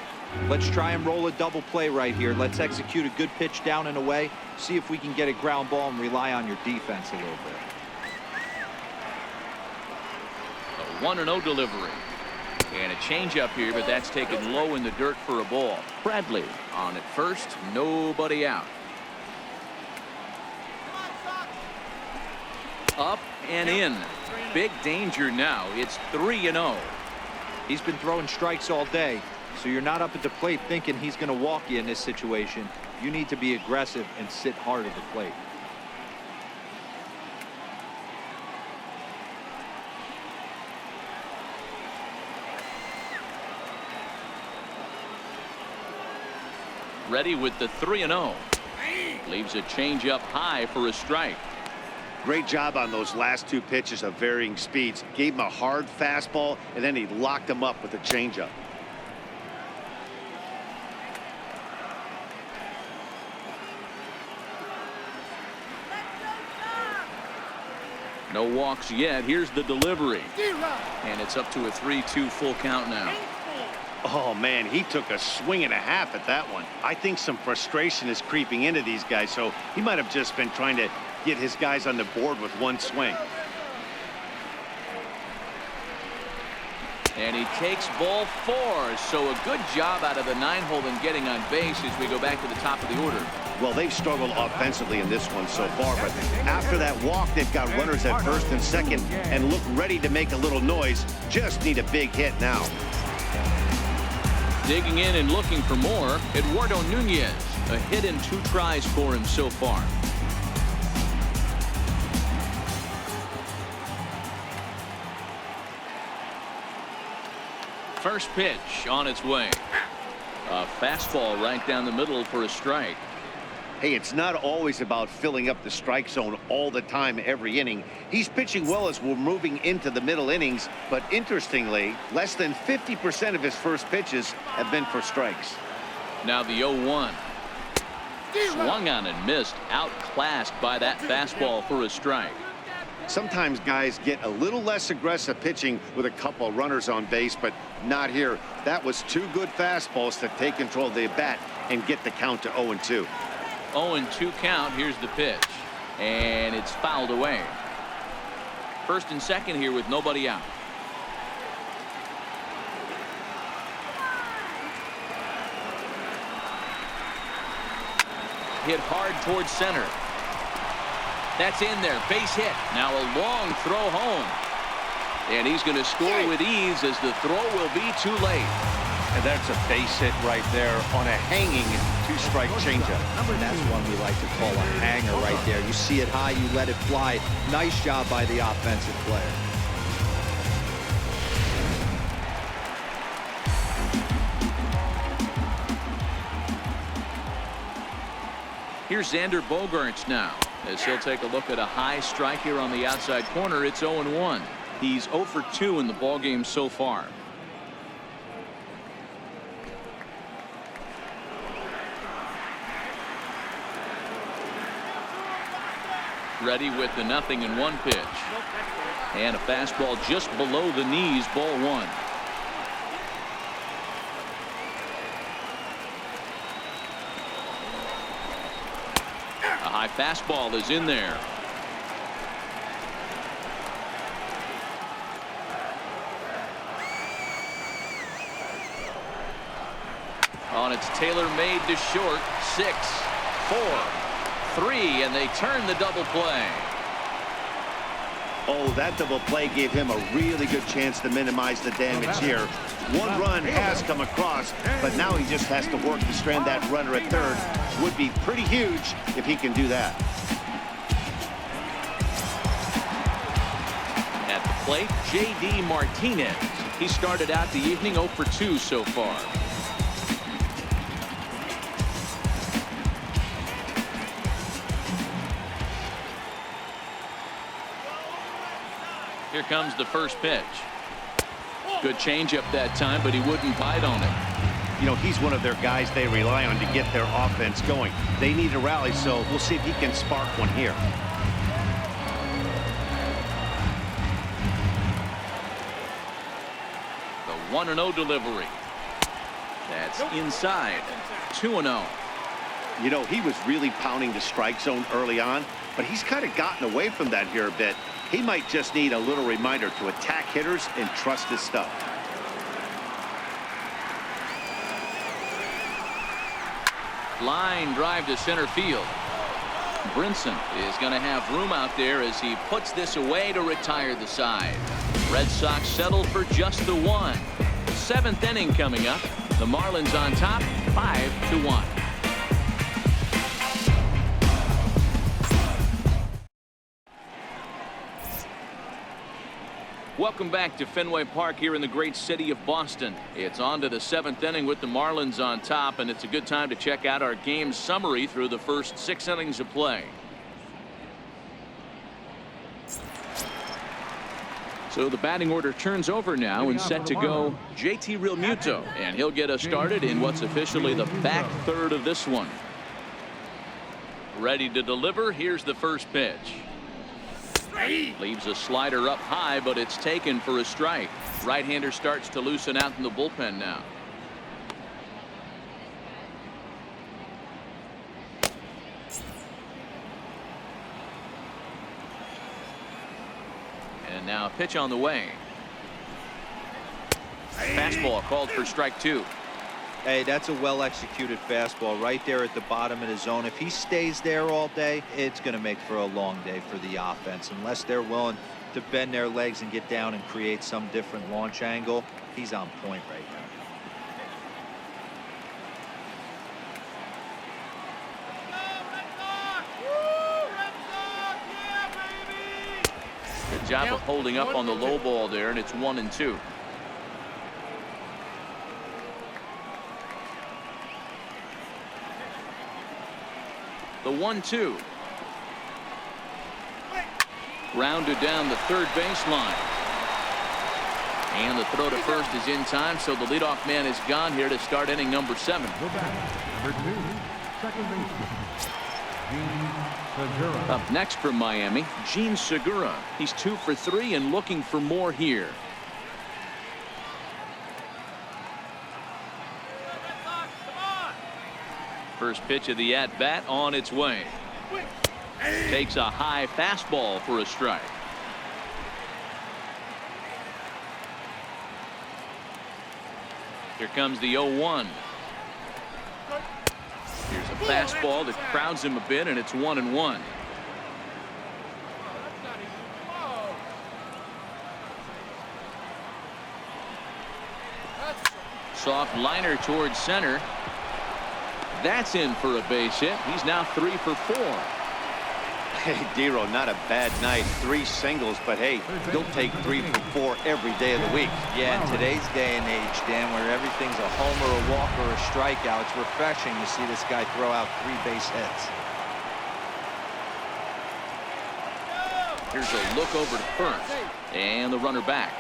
Let's try and roll a double play right here. Let's execute a good pitch down and away. See if we can get a ground ball and rely on your defense a little bit. A 1-0 delivery. And a changeup here, but that's taken low in the dirt for a ball. Bradley on at first, nobody out. Up and in. Big danger now. It's 3-0. He's been throwing strikes all day, so you're not up at the plate thinking he's going to walk you in this situation. You need to be aggressive and sit hard at the plate. Ready with the 3-0. Leaves a changeup high for a strike. Great job on those last 2 pitches of varying speeds. Gave him a hard fastball, and then he locked him up with a changeup. No walks yet. Here's the delivery. And it's up to a 3-2 full count now. Oh, man, he took a swing and a half at that one. I think some frustration is creeping into these guys, so he might have just been trying to get his guys on the board with one swing. And he takes ball 4. So a good job out of the 9-hole in getting on base as we go back to the top of the order. Well, they've struggled offensively in this one so far, but after that walk, they've got runners at first and second and look ready to make a little noise. Just need a big hit now. Digging in and looking for more, Eduardo Nunez. A hit and 2 tries for him so far. First pitch on its way. A fastball right down the middle for a strike. Hey, it's not always about filling up the strike zone all the time every inning. He's pitching well as we're moving into the middle innings, but interestingly, less than 50% of his first pitches have been for strikes. Now the 0-1. Swung on and missed. Outclassed by that fastball for a strike. Sometimes guys get a little less aggressive pitching with a couple runners on base, but not here. That was 2 good fastballs to take control of the bat and get the count to 0-2. 0-2 count. Here's the pitch. And it's fouled away. First and second here with nobody out. Hit hard towards center. That's in there. Base hit. Now a long throw home. And he's going to score with ease as the throw will be too late. And that's a base hit right there on a hanging 2-strike changeup. That's one we like to call a hanger right there. You see it high, you let it fly. Nice job by the offensive player. Here's Xander Bogaerts now, as he'll take a look at a high strike here on the outside corner. It's 0-1. He's 0 for 2 in the ballgame so far. Ready with the 0-1 pitch. And a fastball just below the knees, ball 1. A high fastball is in there. On its tailor-made to short. 6, 4, 3, and they turn the double play. Oh, that double play gave him a really good chance to minimize the damage here. 1 run has come across, but now he just has to work to strand that runner at third. Would be pretty huge if he can do that. At the plate, J.D. Martinez. He started out the evening 0 for 2 so far. Here comes the first pitch. Good changeup that time, but he wouldn't bite on it. You know, he's one of their guys they rely on to get their offense going. They need a rally, so we'll see if he can spark one here. The 1-0 delivery. That's inside. 2-0. You know, he was really pounding the strike zone early on, but he's kind of gotten away from that here a bit. He might just need a little reminder to attack hitters and trust his stuff. Line drive to center field. Brinson is going to have room out there as he puts this away to retire the side. Red Sox settle for just the 1. 7th inning coming up. The Marlins on top, 5-1. Welcome back to Fenway Park here in the great city of Boston. It's on to the 7th inning with the Marlins on top, and it's a good time to check out our game summary through the first 6 innings of play. So the batting order turns over now, and set to go JT Realmuto, and he'll get us started in what's officially the back third of this one. Ready to deliver. Here's the first pitch. Leaves a slider up high, but it's taken for a strike. Right-hander starts to loosen out in the bullpen now. And now a pitch on the way. Fastball called for strike 2. Hey, that's a well-executed fastball right there at the bottom of the zone. If he stays there all day, it's going to make for a long day for the offense. Unless they're willing to bend their legs and get down and create some different launch angle, he's on point right job of holding up on the low ball there, and it's 1-2. The 1-2. Grounded down the third baseline. And the throw to first is in time, so the leadoff man is gone here to start inning number 7. Go back. Number 2, second baseman, Gene Segura. Up next from Miami, Gene Segura. He's 2 for 3 and looking for more here. First pitch of the at-bat on its way. Takes a high fastball for a strike. Here comes the 0-1. Here's a fastball that crowds him a bit, and it's 1-1. Soft liner towards center. That's in for a base hit. He's now 3 for 4. Hey, Dero, not a bad night. 3 singles, but hey, he'll take 3 for 4 every day of the week. Yeah, in today's day and age, Dan, where everything's a homer, a walk, or a strikeout, it's refreshing to see this guy throw out 3 base hits. Here's a look over to first, and the runner back.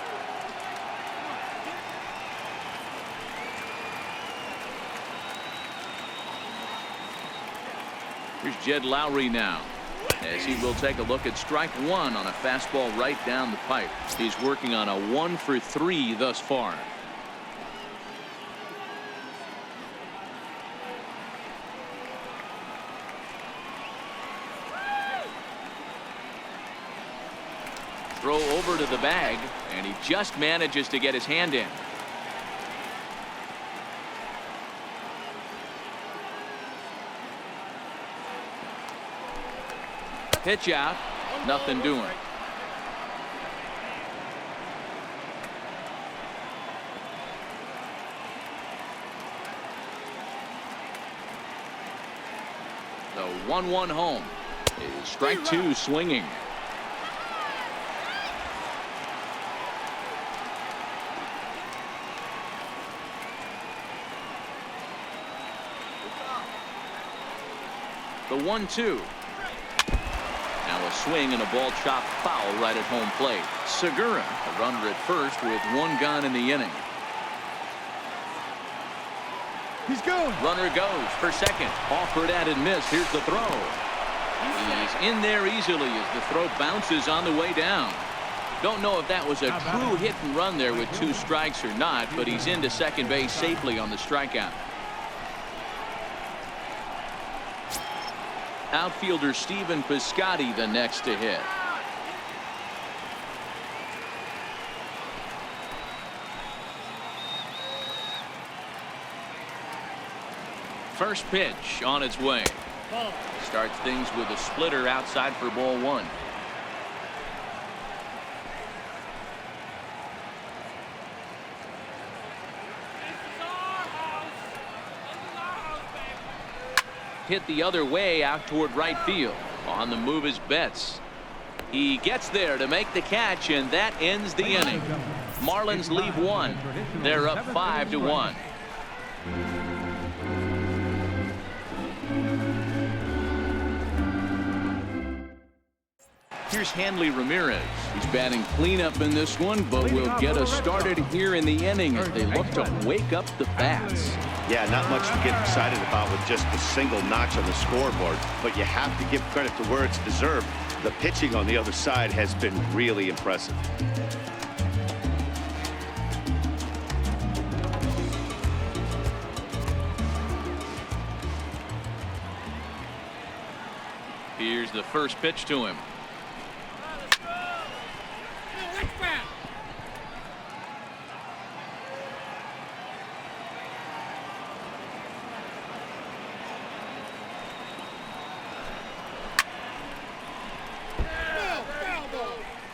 Here's Jed Lowry now, as he will take a look at strike 1 on a fastball right down the pipe. He's working on a 1 for 3 thus far. Throw over to the bag, and he just manages to get his hand in. Pitch out, nothing doing. The 1-1 home is strike 2 swinging. The 1-2. Now a swing and a ball chopped foul right at home plate. Segura, a runner at first with 1 gone in the inning. He's going. Runner goes for second. Offered at and missed. Here's the throw. He's in there easily as the throw bounces on the way down. Don't know if that was a true hit and run there with 2 strikes or not, but he's into second base safely on the strikeout. Outfielder Stephen Piscotty the next to hit. First pitch on its way. Starts things with a splitter outside for ball 1. Hit the other way out toward right field. On the move is Betts. He gets there to make the catch, and that ends the inning. Marlins leave 1. They're up 5-1. Here's Hanley Ramirez. He's batting cleanup in this one, but will get us started here in the inning as they look to wake up the bats. Yeah, not much to get excited about with just a single notch on the scoreboard, but you have to give credit to where it's deserved. The pitching on the other side has been really impressive. Here's the first pitch to him.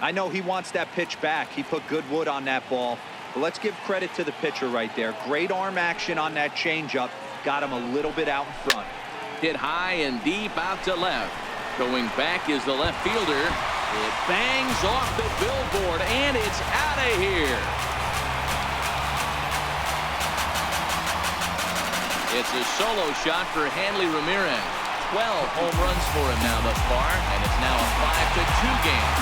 I know he wants that pitch back. He put good wood on that ball. But let's give credit to the pitcher right there. Great arm action on that changeup. Got him a little bit out in front. Hit high and deep out to left. Going back is the left fielder. It bangs off the billboard, and it's out of here. It's a solo shot for Hanley Ramirez. 12 home runs for him now thus far, and it's now a 5-2 game.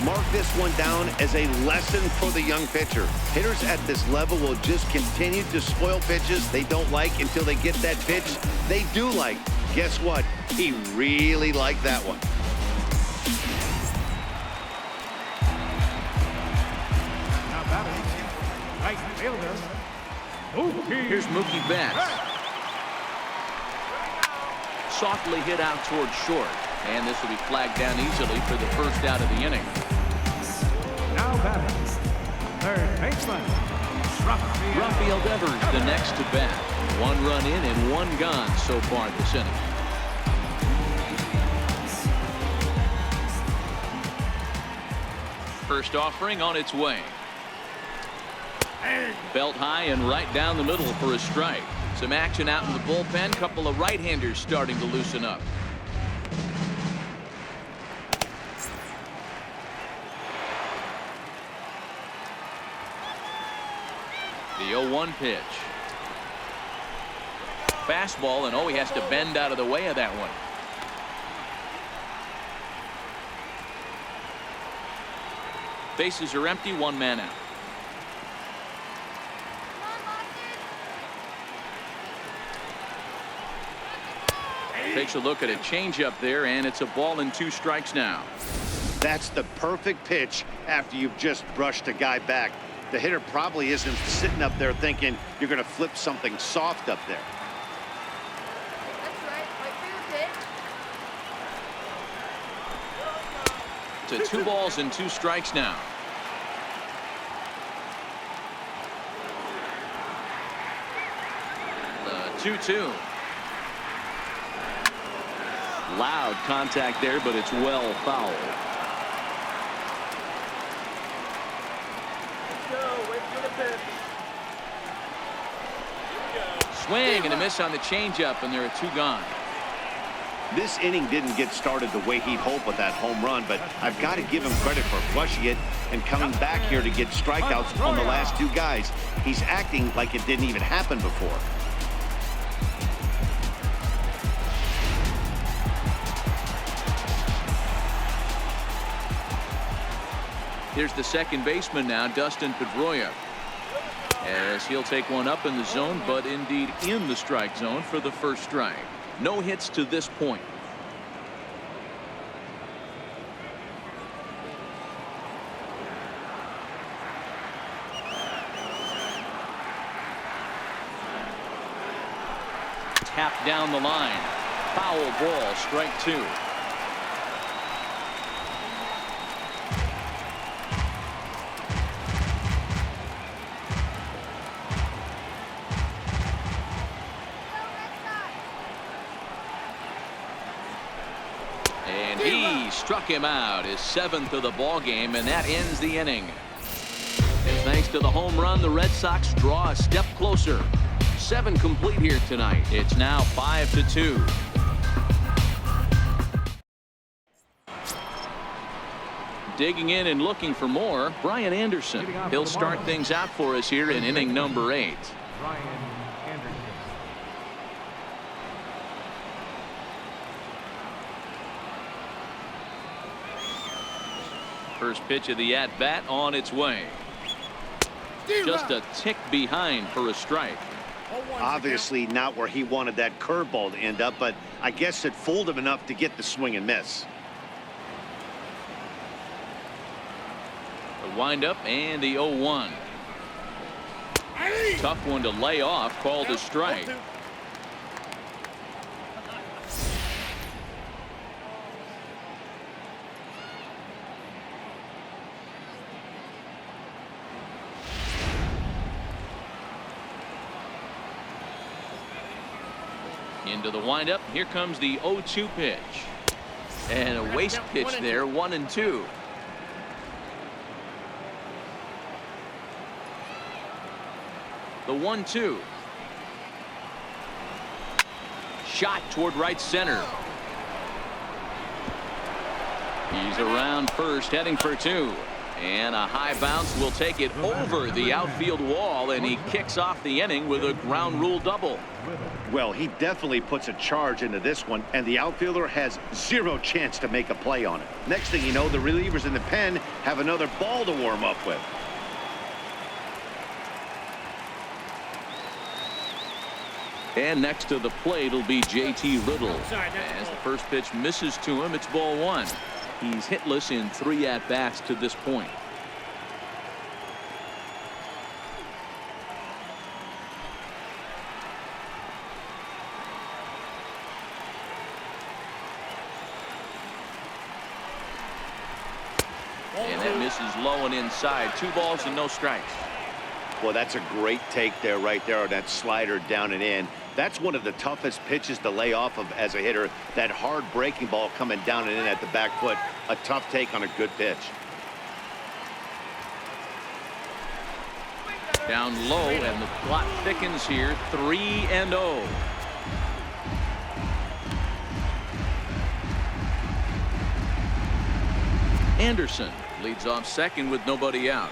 Mark this one down as a lesson for the young pitcher. Hitters at this level will just continue to spoil pitches they don't like until they get that pitch they do like. Guess what? He really liked that one. Now batting, right fielder, Mookie. Here's Mookie Betts. Softly hit out towards short, and this will be flagged down easily for the first out of the inning. Now batting, third baseman, Rafael Devers the next to bat. 1 run in and 1 gone so far this inning. First offering on its way. Belt high and right down the middle for a strike. Some action out in the bullpen. Couple of right-handers starting to loosen up. The 0-1 pitch. Fastball, and oh, he has to bend out of the way of that one. Bases are empty, 1 man out. Takes a look at a changeup there, and it's a ball and 2 strikes now. That's the perfect pitch after you've just brushed a guy back. The hitter probably isn't sitting up there thinking you're going to flip something soft up there. That's right. Wait for your pitch. To 2 balls and 2 strikes now. The 2-2. Loud contact there, but it's well fouled. Swing and a miss on the changeup, and there are 2 gone. This inning didn't get started the way he'd hoped with that home run, but I've got to give him credit for flushing it and coming back here to get strikeouts on the last 2 guys. He's acting like it didn't even happen before. Here's the second baseman now, Dustin Pedroia, as he'll take one up in the zone, but indeed in the strike zone for the first strike. No hits to this point. Tapped down the line. Foul ball, strike 2. And he struck him out, his 7th of the ball game, and that ends the inning. And thanks to the home run, the Red Sox draw a step closer. 7 complete here tonight. It's now 5-2. Digging in and looking for more, Brian Anderson. He'll start things out for us here in inning number 8. Brian Anderson. First pitch of the at-bat on its way. Just a tick behind for a strike. Obviously not where he wanted that curveball to end up, but I guess it fooled him enough to get the swing and miss. The windup and the 0-1. Tough one to lay off, called a strike. Into the windup. Here comes the 0-2 pitch. And a waste pitch there, 1-2. The 1-2. Shot toward right center. He's around first, heading for two. And a high bounce will take it over the outfield wall, and he kicks off the inning with a ground rule double. Well, he definitely puts a charge into this one, and the outfielder has zero chance to make a play on it. Next thing you know, the relievers in the pen have another ball to warm up with. And next to the plate will be JT Riddle. As the first pitch misses to him, it's ball one. He's hitless in 3 at-bats to this point. And that misses low and inside. 2 balls and no strikes. Well, that's a great take there, right there, on that slider down and in. That's one of the toughest pitches to lay off of as a hitter. That hard breaking ball coming down and in at the back foot. A tough take on a good pitch. Down low, and the plot thickens here. 3-0. Anderson leads off second with nobody out.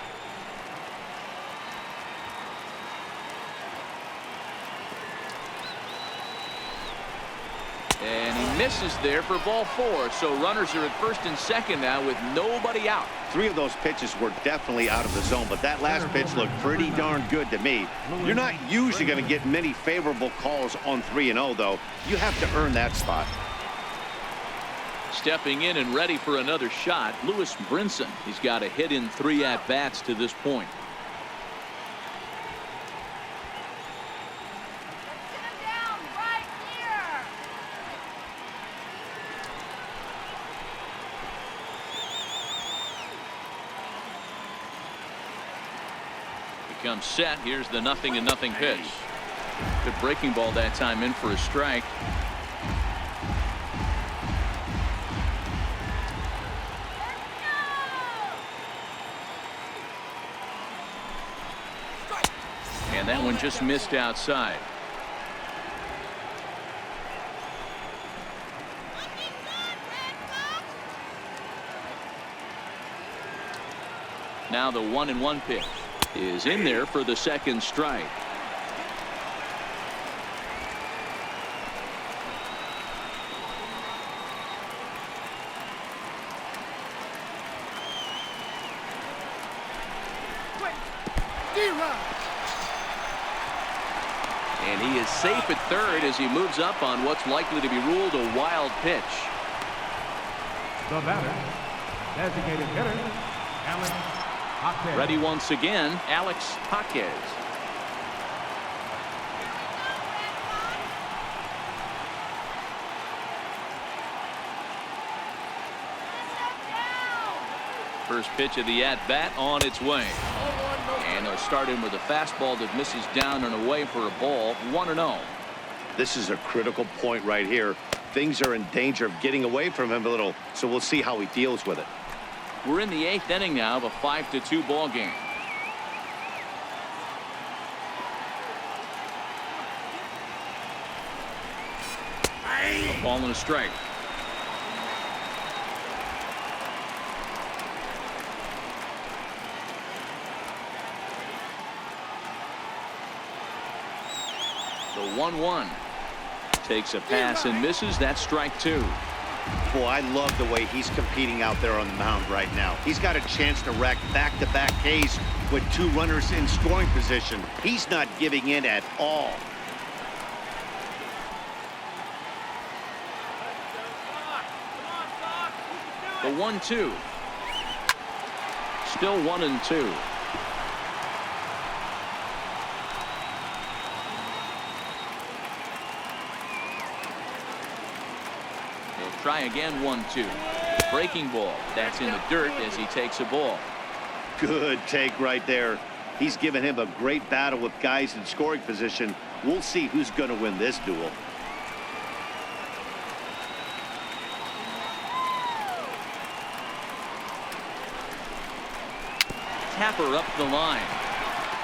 And he misses there for ball 4. So runners are at first and second now with nobody out. 3 of those pitches were definitely out of the zone, but that last pitch looked pretty darn good to me. You're not usually going to get many favorable calls on 3-0, though. You have to earn that spot. Stepping in and ready for another shot, Lewis Brinson. He's got a hit in 3 at-bats to this point. Comes set. Here's the 0-0 pitch. Good breaking ball that time, in for a strike. And that one just missed outside. Now the 1-1 pitch is in there for the second strike. And he is safe at third as he moves up on what's likely to be ruled a wild pitch. The batter, designated hitter, Alex Hawkins. Ready once again, Alex Hawkins. First pitch of the at-bat on its way. And he'll start in with a fastball that misses down and away for a ball. 1-0. This is a critical point right here. Things are in danger of getting away from him a little, so we'll see how he deals with it. We're in the 8th inning now of a 5-2 ball game. A ball and a strike. The 1-1 takes a pass and misses. That's strike 2. Boy, I love the way he's competing out there on the mound right now. He's got a chance to rack back-to-back Ks with 2 runners in scoring position. He's not giving in at all. The 1-2. Still 1-2. Try again. 1-2. Breaking ball. That's in the dirt as he takes a ball. Good take right there. He's given him a great battle with guys in scoring position. We'll see who's going to win this duel. Tapper up the line.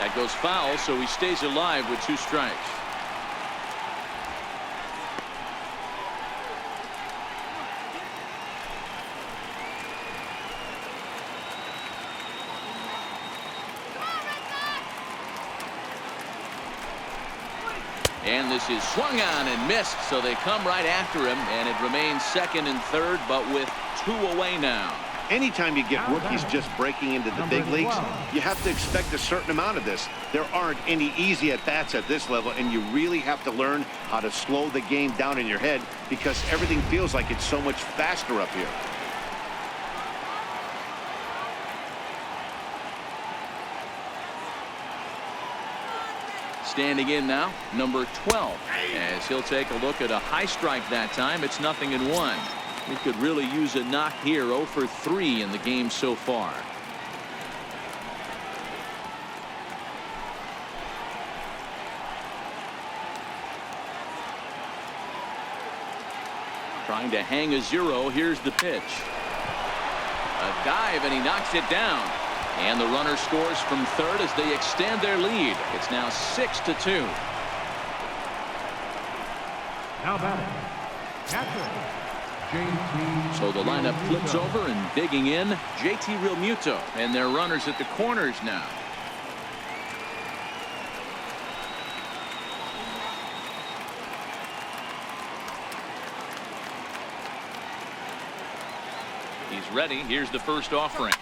That goes foul, so he stays alive with 2 strikes. And this is swung on and missed, so they come right after him, and it remains 2nd and 3rd, but with 2 away now. Anytime you get rookies just breaking into the big leagues, you have to expect a certain amount of this. There aren't any easy at-bats at this level, and you really have to learn how to slow the game down in your head because everything feels like it's so much faster up here. Standing in now, number 12, as he'll take a look at a high strike that time. It's 0-1. He could really use a knock here. 0 for 3 in the game so far. Trying to hang a 0. Here's the pitch. A dive, and he knocks it down. And the runner scores from 3rd as they extend their lead. It's now 6-2. Now batting, catcher, JT. So the lineup flips over, and digging in, JT Realmuto, and their runners at the corners now. He's ready. Here's the first offering.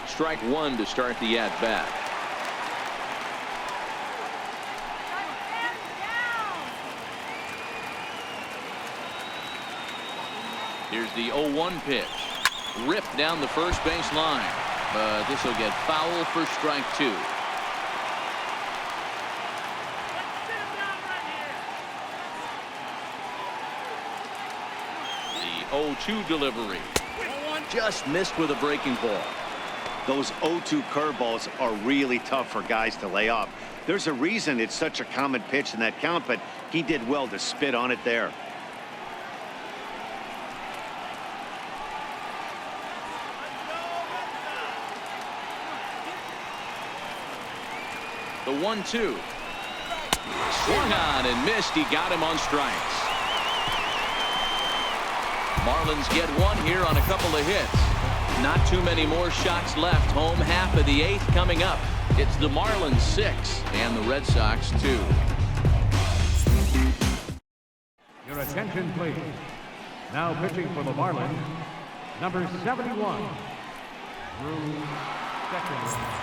Strike 1 to start the at-bat. Here's the 0-1 pitch. Ripped down the first base line. But this will get foul for strike 2. The 0-2 delivery. Just missed with a breaking ball. Those 0-2 curveballs are really tough for guys to lay off. There's a reason it's such a common pitch in that count, but he did well to spit on it there. The 1-2. Swung on and missed. He got him on strikes. Marlins get 1 here on a couple of hits. Not too many more shots left. Home half of the 8th coming up. It's the Marlins 6 and the Red Sox 2. Your attention, please. Now pitching for the Marlins, number 71, Drew Steckler.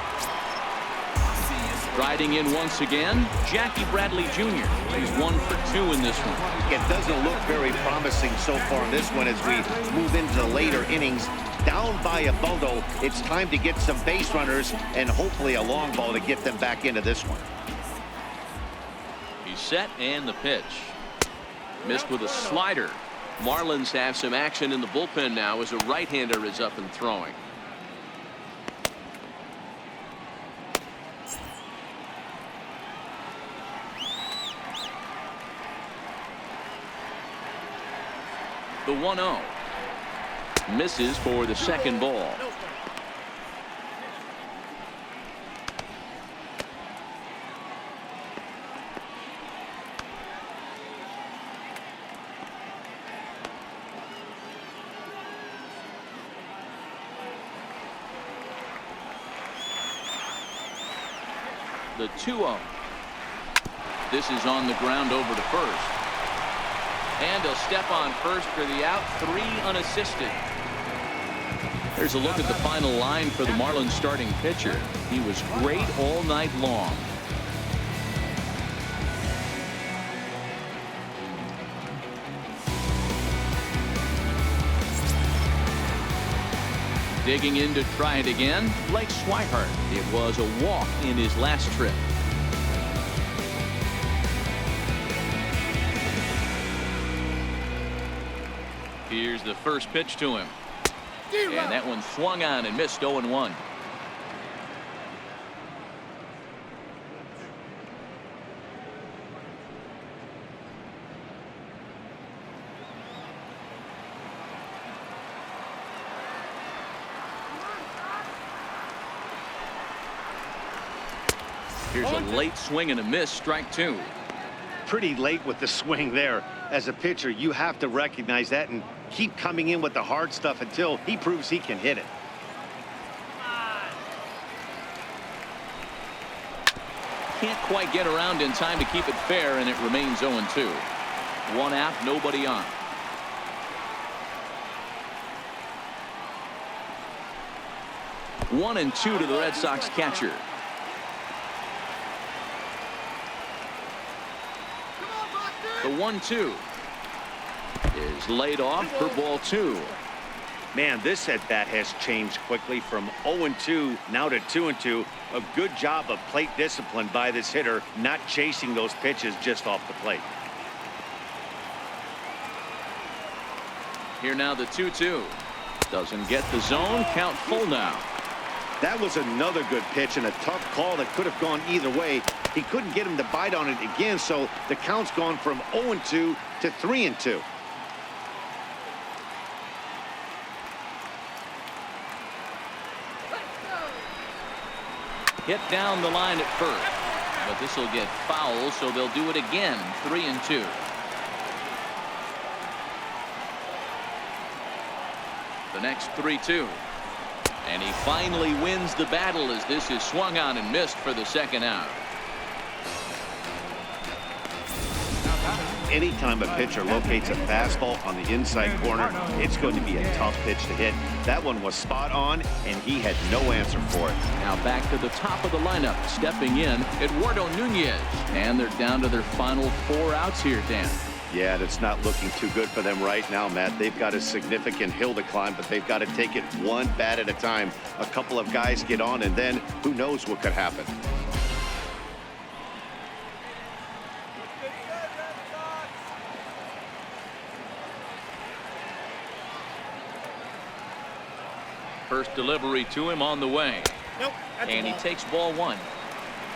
Riding in once again, Jackie Bradley Jr. He's 1 for 2 in this one. It doesn't look very promising so far in this one as we move into the later innings. Down by a bundle, it's time to get some base runners and hopefully a long ball to get them back into this one. He's set, and the pitch. Missed with a slider. Marlins have some action in the bullpen now as a right-hander is up and throwing. The 1-0. Misses for the second ball. The 2-0. This is on the ground over to first. And he'll step on first for the out. 3 unassisted. There's a look at the final line for the Marlins starting pitcher. He was great all night long. Digging in to try it again, Blake Swihart. It was a walk in his last trip. Here's the first pitch to him. And that one swung on and missed. 0-1. Here's a late swing and a miss, strike two. Pretty late with the swing there. As a pitcher, you have to recognize that and keep coming in with the hard stuff until he proves he can hit it. Can't quite get around in time to keep it fair, and it remains 0-2. One out, nobody on. One and two to the Red Sox catcher. The 1-2 is laid off for ball two. Man, this at bat has changed quickly from 0-2 now to 2-2. A good job of plate discipline by this hitter, not chasing those pitches just off the plate. Here now the 2-2. Doesn't get the zone. Count full now. That was another good pitch and a tough call that could have gone either way. He couldn't get him to bite on it again, so the count's gone from 0-2 to 3-2. Hit down the line at first, but this will get foul, so they'll do it again. 3-2. The next 3-2. And he finally wins the battle as this is swung on and missed for the second out. Anytime a pitcher locates a fastball on the inside corner, it's going to be a tough pitch to hit. That one was spot on, and he had no answer for it. Now back to the top of the lineup. Stepping in, Eduardo Nunez. And they're down to their final 4 outs here, Dan. Yeah, it's not looking too good for them right now, Matt. They've got a significant hill to climb, but they've got to take it one bat at a time. A couple of guys get on, and then who knows what could happen. First delivery to him on the way. And he takes ball one.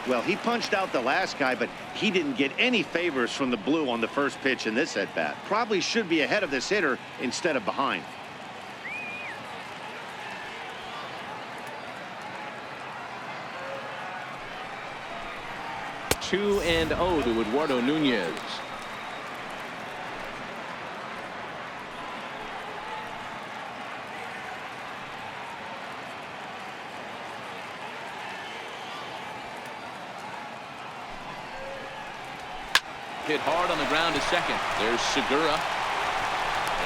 Well, he punched out the last guy, but he didn't get any favors from the blue on the first pitch in this at-bat. Probably should be ahead of this hitter instead of behind. Two and 0 to Eduardo Nunez. Hit hard on the ground to second. There's Segura.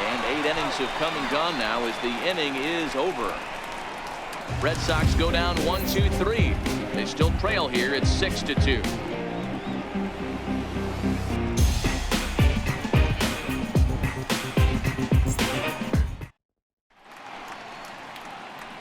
And 8 innings have come and gone now as the inning is over. Red Sox go down 1-2-3. They still trail here at 6-2.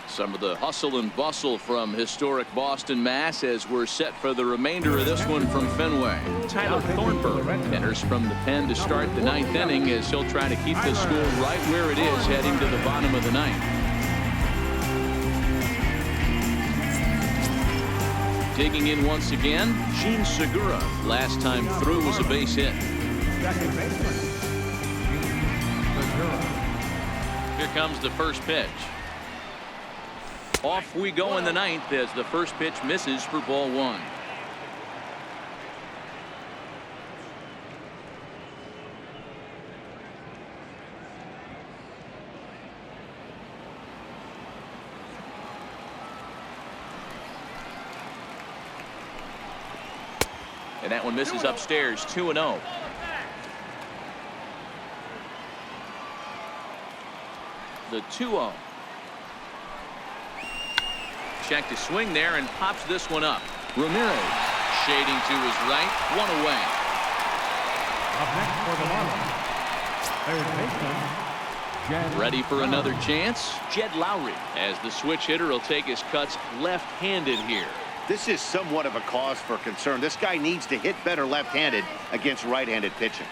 Some of the hustle and bustle from historic Boston, Mass, as we're set for the remainder of this one from Fenway. Tyler Thornburg enters from the pen to start the 9th inning as he'll try to keep the score right where it is heading to the bottom of the 9th. Digging in once again, Gene Segura. Last time through was a base hit. Here comes the first pitch. Off we go in the 9th as the first pitch misses for ball one. And that one misses upstairs. 2-0. The 2-0. Check to swing there and pops this one up. Ramirez shading to his right. One away. Up next for the Marlins, third baseman, Ready for another chance. Jed Lowry, as the switch hitter will take his cuts left-handed here. This is somewhat of a cause for concern. This guy needs to hit better left-handed against right-handed pitching.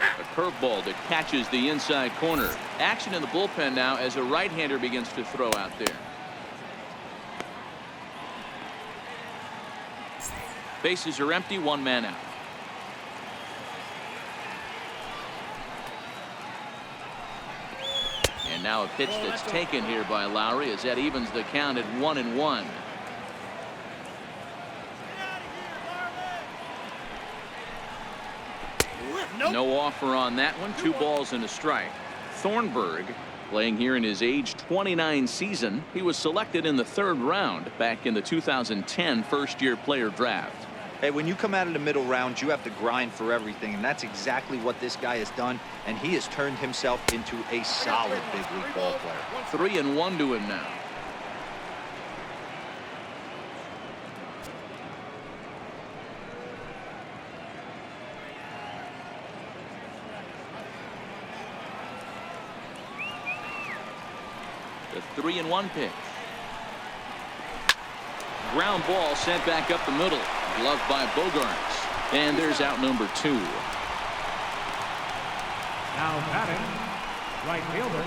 A curveball that catches the inside corner. Action in the bullpen now as a right-hander begins to throw out there. Bases are empty, 1 man out. And now a pitch that's taken here by Lowry as that evens the count at 1-1. No offer on that one. 2 balls and a strike. Thornburg, playing here in his age 29 season. He was selected in the 3rd round back in the 2010 first-year player draft. Hey, when you come out of the middle round, you have to grind for everything, and that's exactly what this guy has done, and he has turned himself into a solid big league ball player. 3-1 to him now. The 3-1 pitch. Ground ball sent back up the middle. Gloved by Bogarts. And there's out number 2. Now batting, right fielder.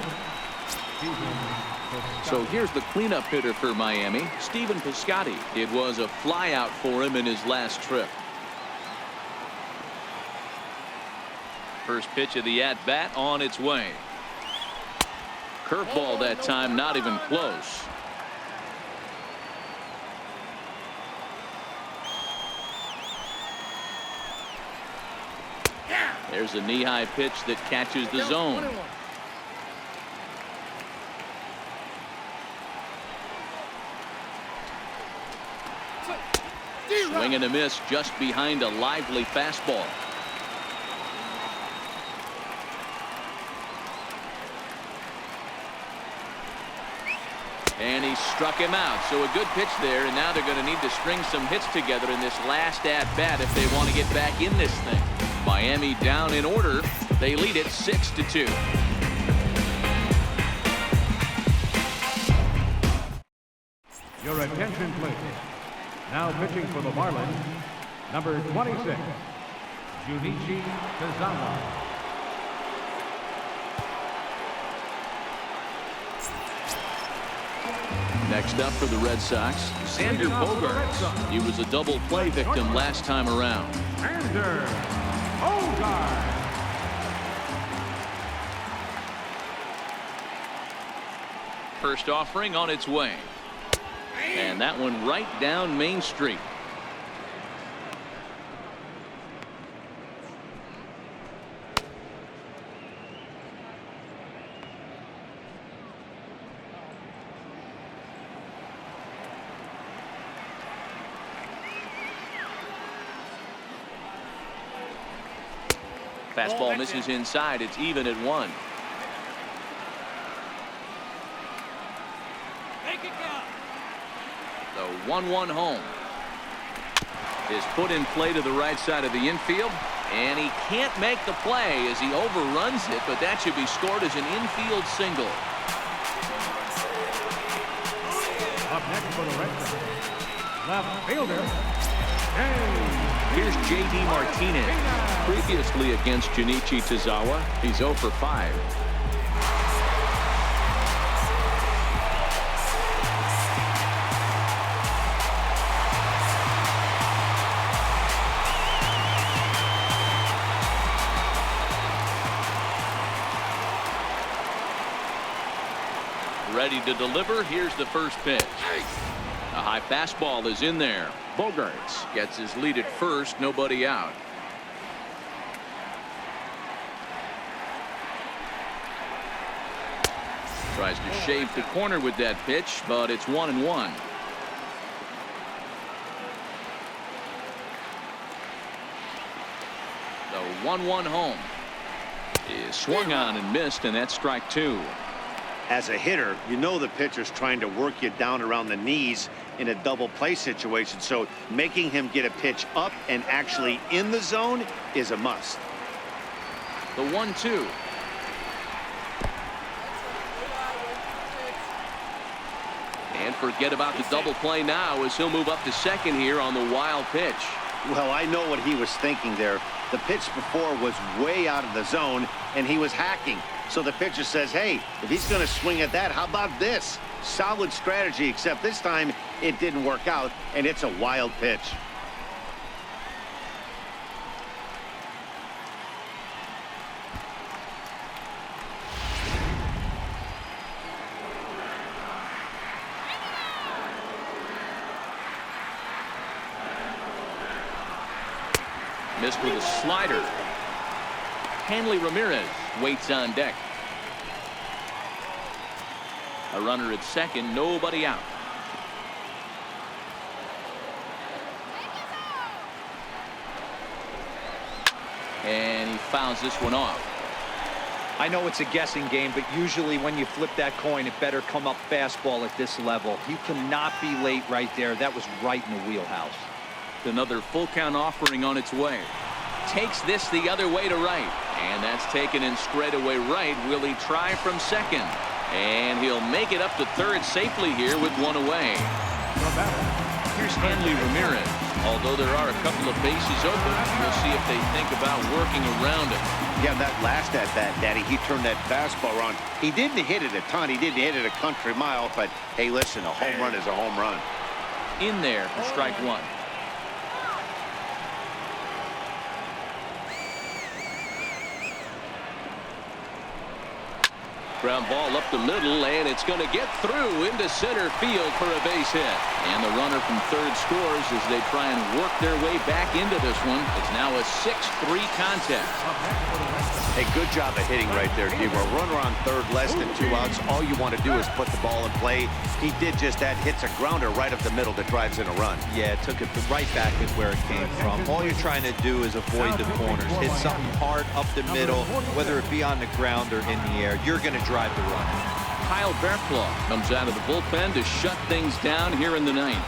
So here's the cleanup hitter for Miami, Stephen Piscotty. It was a flyout for him in his last trip. First pitch of the at-bat on its way. Curveball that time, not even close. There's a knee-high pitch that catches the zone. Swing and a miss just behind a lively fastball. And he struck him out. So a good pitch there, and now they're going to need to string some hits together in this last at-bat if they want to get back in this thing. Miami down in order. They lead it 6-2. Your attention, please. Now pitching for the Marlins, number 26, Junichi Tazawa. Next up for the Red Sox, Xander Bogaerts. He was a double play victim last time around. Xander Bogaerts. First offering on its way. And that one right down Main Street. Fastball misses inside. It's even at 1. The 1-1 home is put in play to the right side of the infield, and he can't make the play as he overruns it, but that should be scored as an infield single. Up next for the Red Sox, left fielder, Here's J.D. Martinez. Previously against Junichi Tazawa, he's 0 for 5. Ready to deliver. Here's the first pitch. A high fastball is in there. Bogaerts gets his lead at first, nobody out. Tries to shave the corner with that pitch, but it's 1-1. The 1-1 home is swung on and missed, and that's strike 2. As a hitter, you know the pitcher's trying to work you down around the knees in a double play situation, so making him get a pitch up and actually in the zone is a must. The 1-2. And forget about the double play now as he'll move up to second here on the wild pitch. Well, I know what he was thinking there. The pitch before was way out of the zone, and he was hacking. So the pitcher says, hey, if he's going to swing at that, how about this? Solid strategy, except this time it didn't work out, and it's a wild pitch. Missed with a slider. Hanley Ramirez waits on deck. A runner at second, nobody out. And he fouls this one off. I know it's a guessing game, but usually when you flip that coin, it better come up fastball at this level. You cannot be late right there. That was right in the wheelhouse. Another full count offering on its way. Takes this the other way to right. And that's taken in straightaway right. Will he try from second? And he'll make it up to third safely here with one away. Here's Hanley Ramirez. Although there are a couple of bases open, we'll see if they think about working around it. Yeah, that last at bat, Daddy, he turned that fastball around. He didn't hit it a ton. He didn't hit it a country mile. But, hey, listen, a home run is a home run. In there for strike one. Ground ball up the middle, and it's going to get through into center field for a base hit. And the runner from third scores as they try and work their way back into this one. It's now a 6-3 contest. Hey, good job of hitting right there, Gabriel. Runner on third, less than 2 outs. All you want to do is put the ball in play. He did just that. Hits a grounder right up the middle that drives in a run. Yeah, it took it right back at where it came from. All you're trying to do is avoid the corners. Hit something hard up the middle, whether it be on the ground or in the air. You're going to drive the run. Kyle Barflaw comes out of the bullpen to shut things down here in the ninth.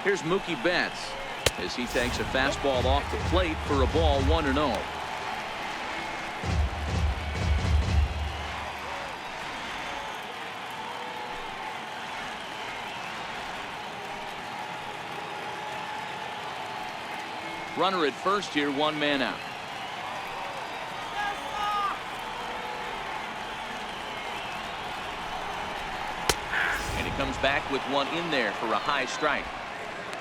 Here's Mookie Betts as he takes a fastball off the plate for a ball 1-0. Runner at first here, one man out. And he comes back with one in there for a high strike.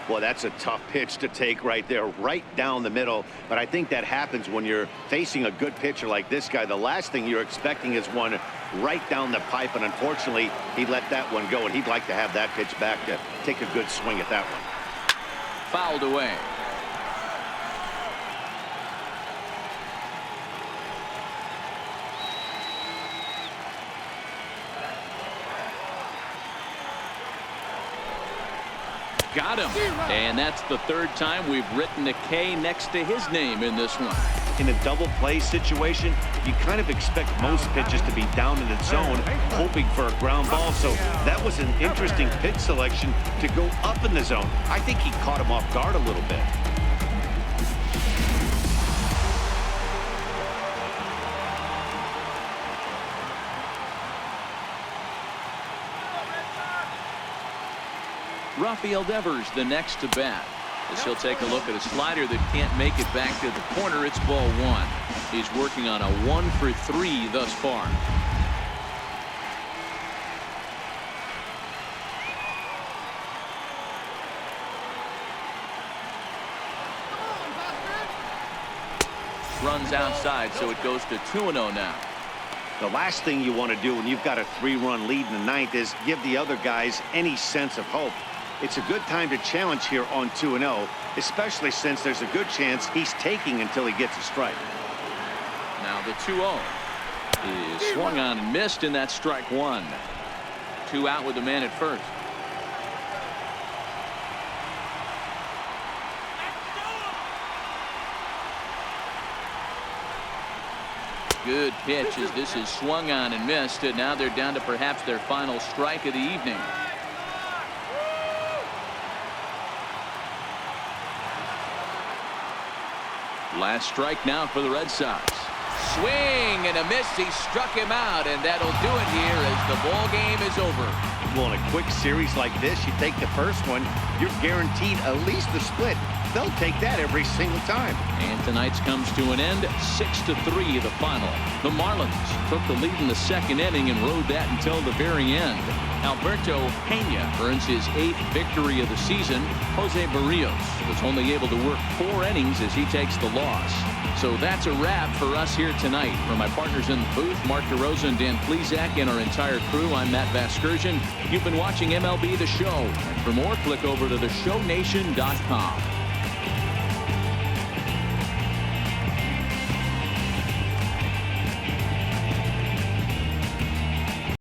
Well, that's a tough pitch to take right there, right down the middle. But I think that happens when you're facing a good pitcher like this guy. The last thing you're expecting is one right down the pipe. And unfortunately, he let that one go. And he'd like to have that pitch back to take a good swing at that one. Fouled away. Got him. And that's the third time we've written a K next to his name in this one. In a double play situation, you kind of expect most pitches to be down in the zone, hoping for a ground ball. So that was an interesting pitch selection to go up in the zone. I think he caught him off guard a little bit. Rafael Devers the next to bat as he'll take a look at a slider that can't make it back to the corner. It's ball one. He's working on a 1-for-3 thus far. Runs outside, so it goes to 2-0 now. The last thing you want to do when you've got a 3-run lead in the ninth is give the other guys any sense of hope. It's a good time to challenge here on 2-0, especially since there's a good chance he's taking until he gets a strike. Now the 2-0 is swung on and missed, and that's strike one. 2 out with the man at first. Good pitch as this is swung on and missed, and now they're down to perhaps their final strike of the evening. Last strike now for the Red Sox. Swing and a miss. He struck him out, and that'll do it here as the ball game is over. Well, in a quick series like this, you take the first one, you're guaranteed at least the split. They'll take that every single time. And tonight's comes to an end, 6-3 the final. The Marlins took the lead in the second inning and rode that until the very end. Alberto Pena earns his 8th victory of the season. Jose Barrios was only able to work 4 innings as he takes the loss. So that's a wrap for us here tonight. For my partners in the booth, Mark DeRosa and Dan Plesac, and our entire crew, I'm Matt Vasgersian. You've been watching MLB The Show. And for more, click over to theshownation.com.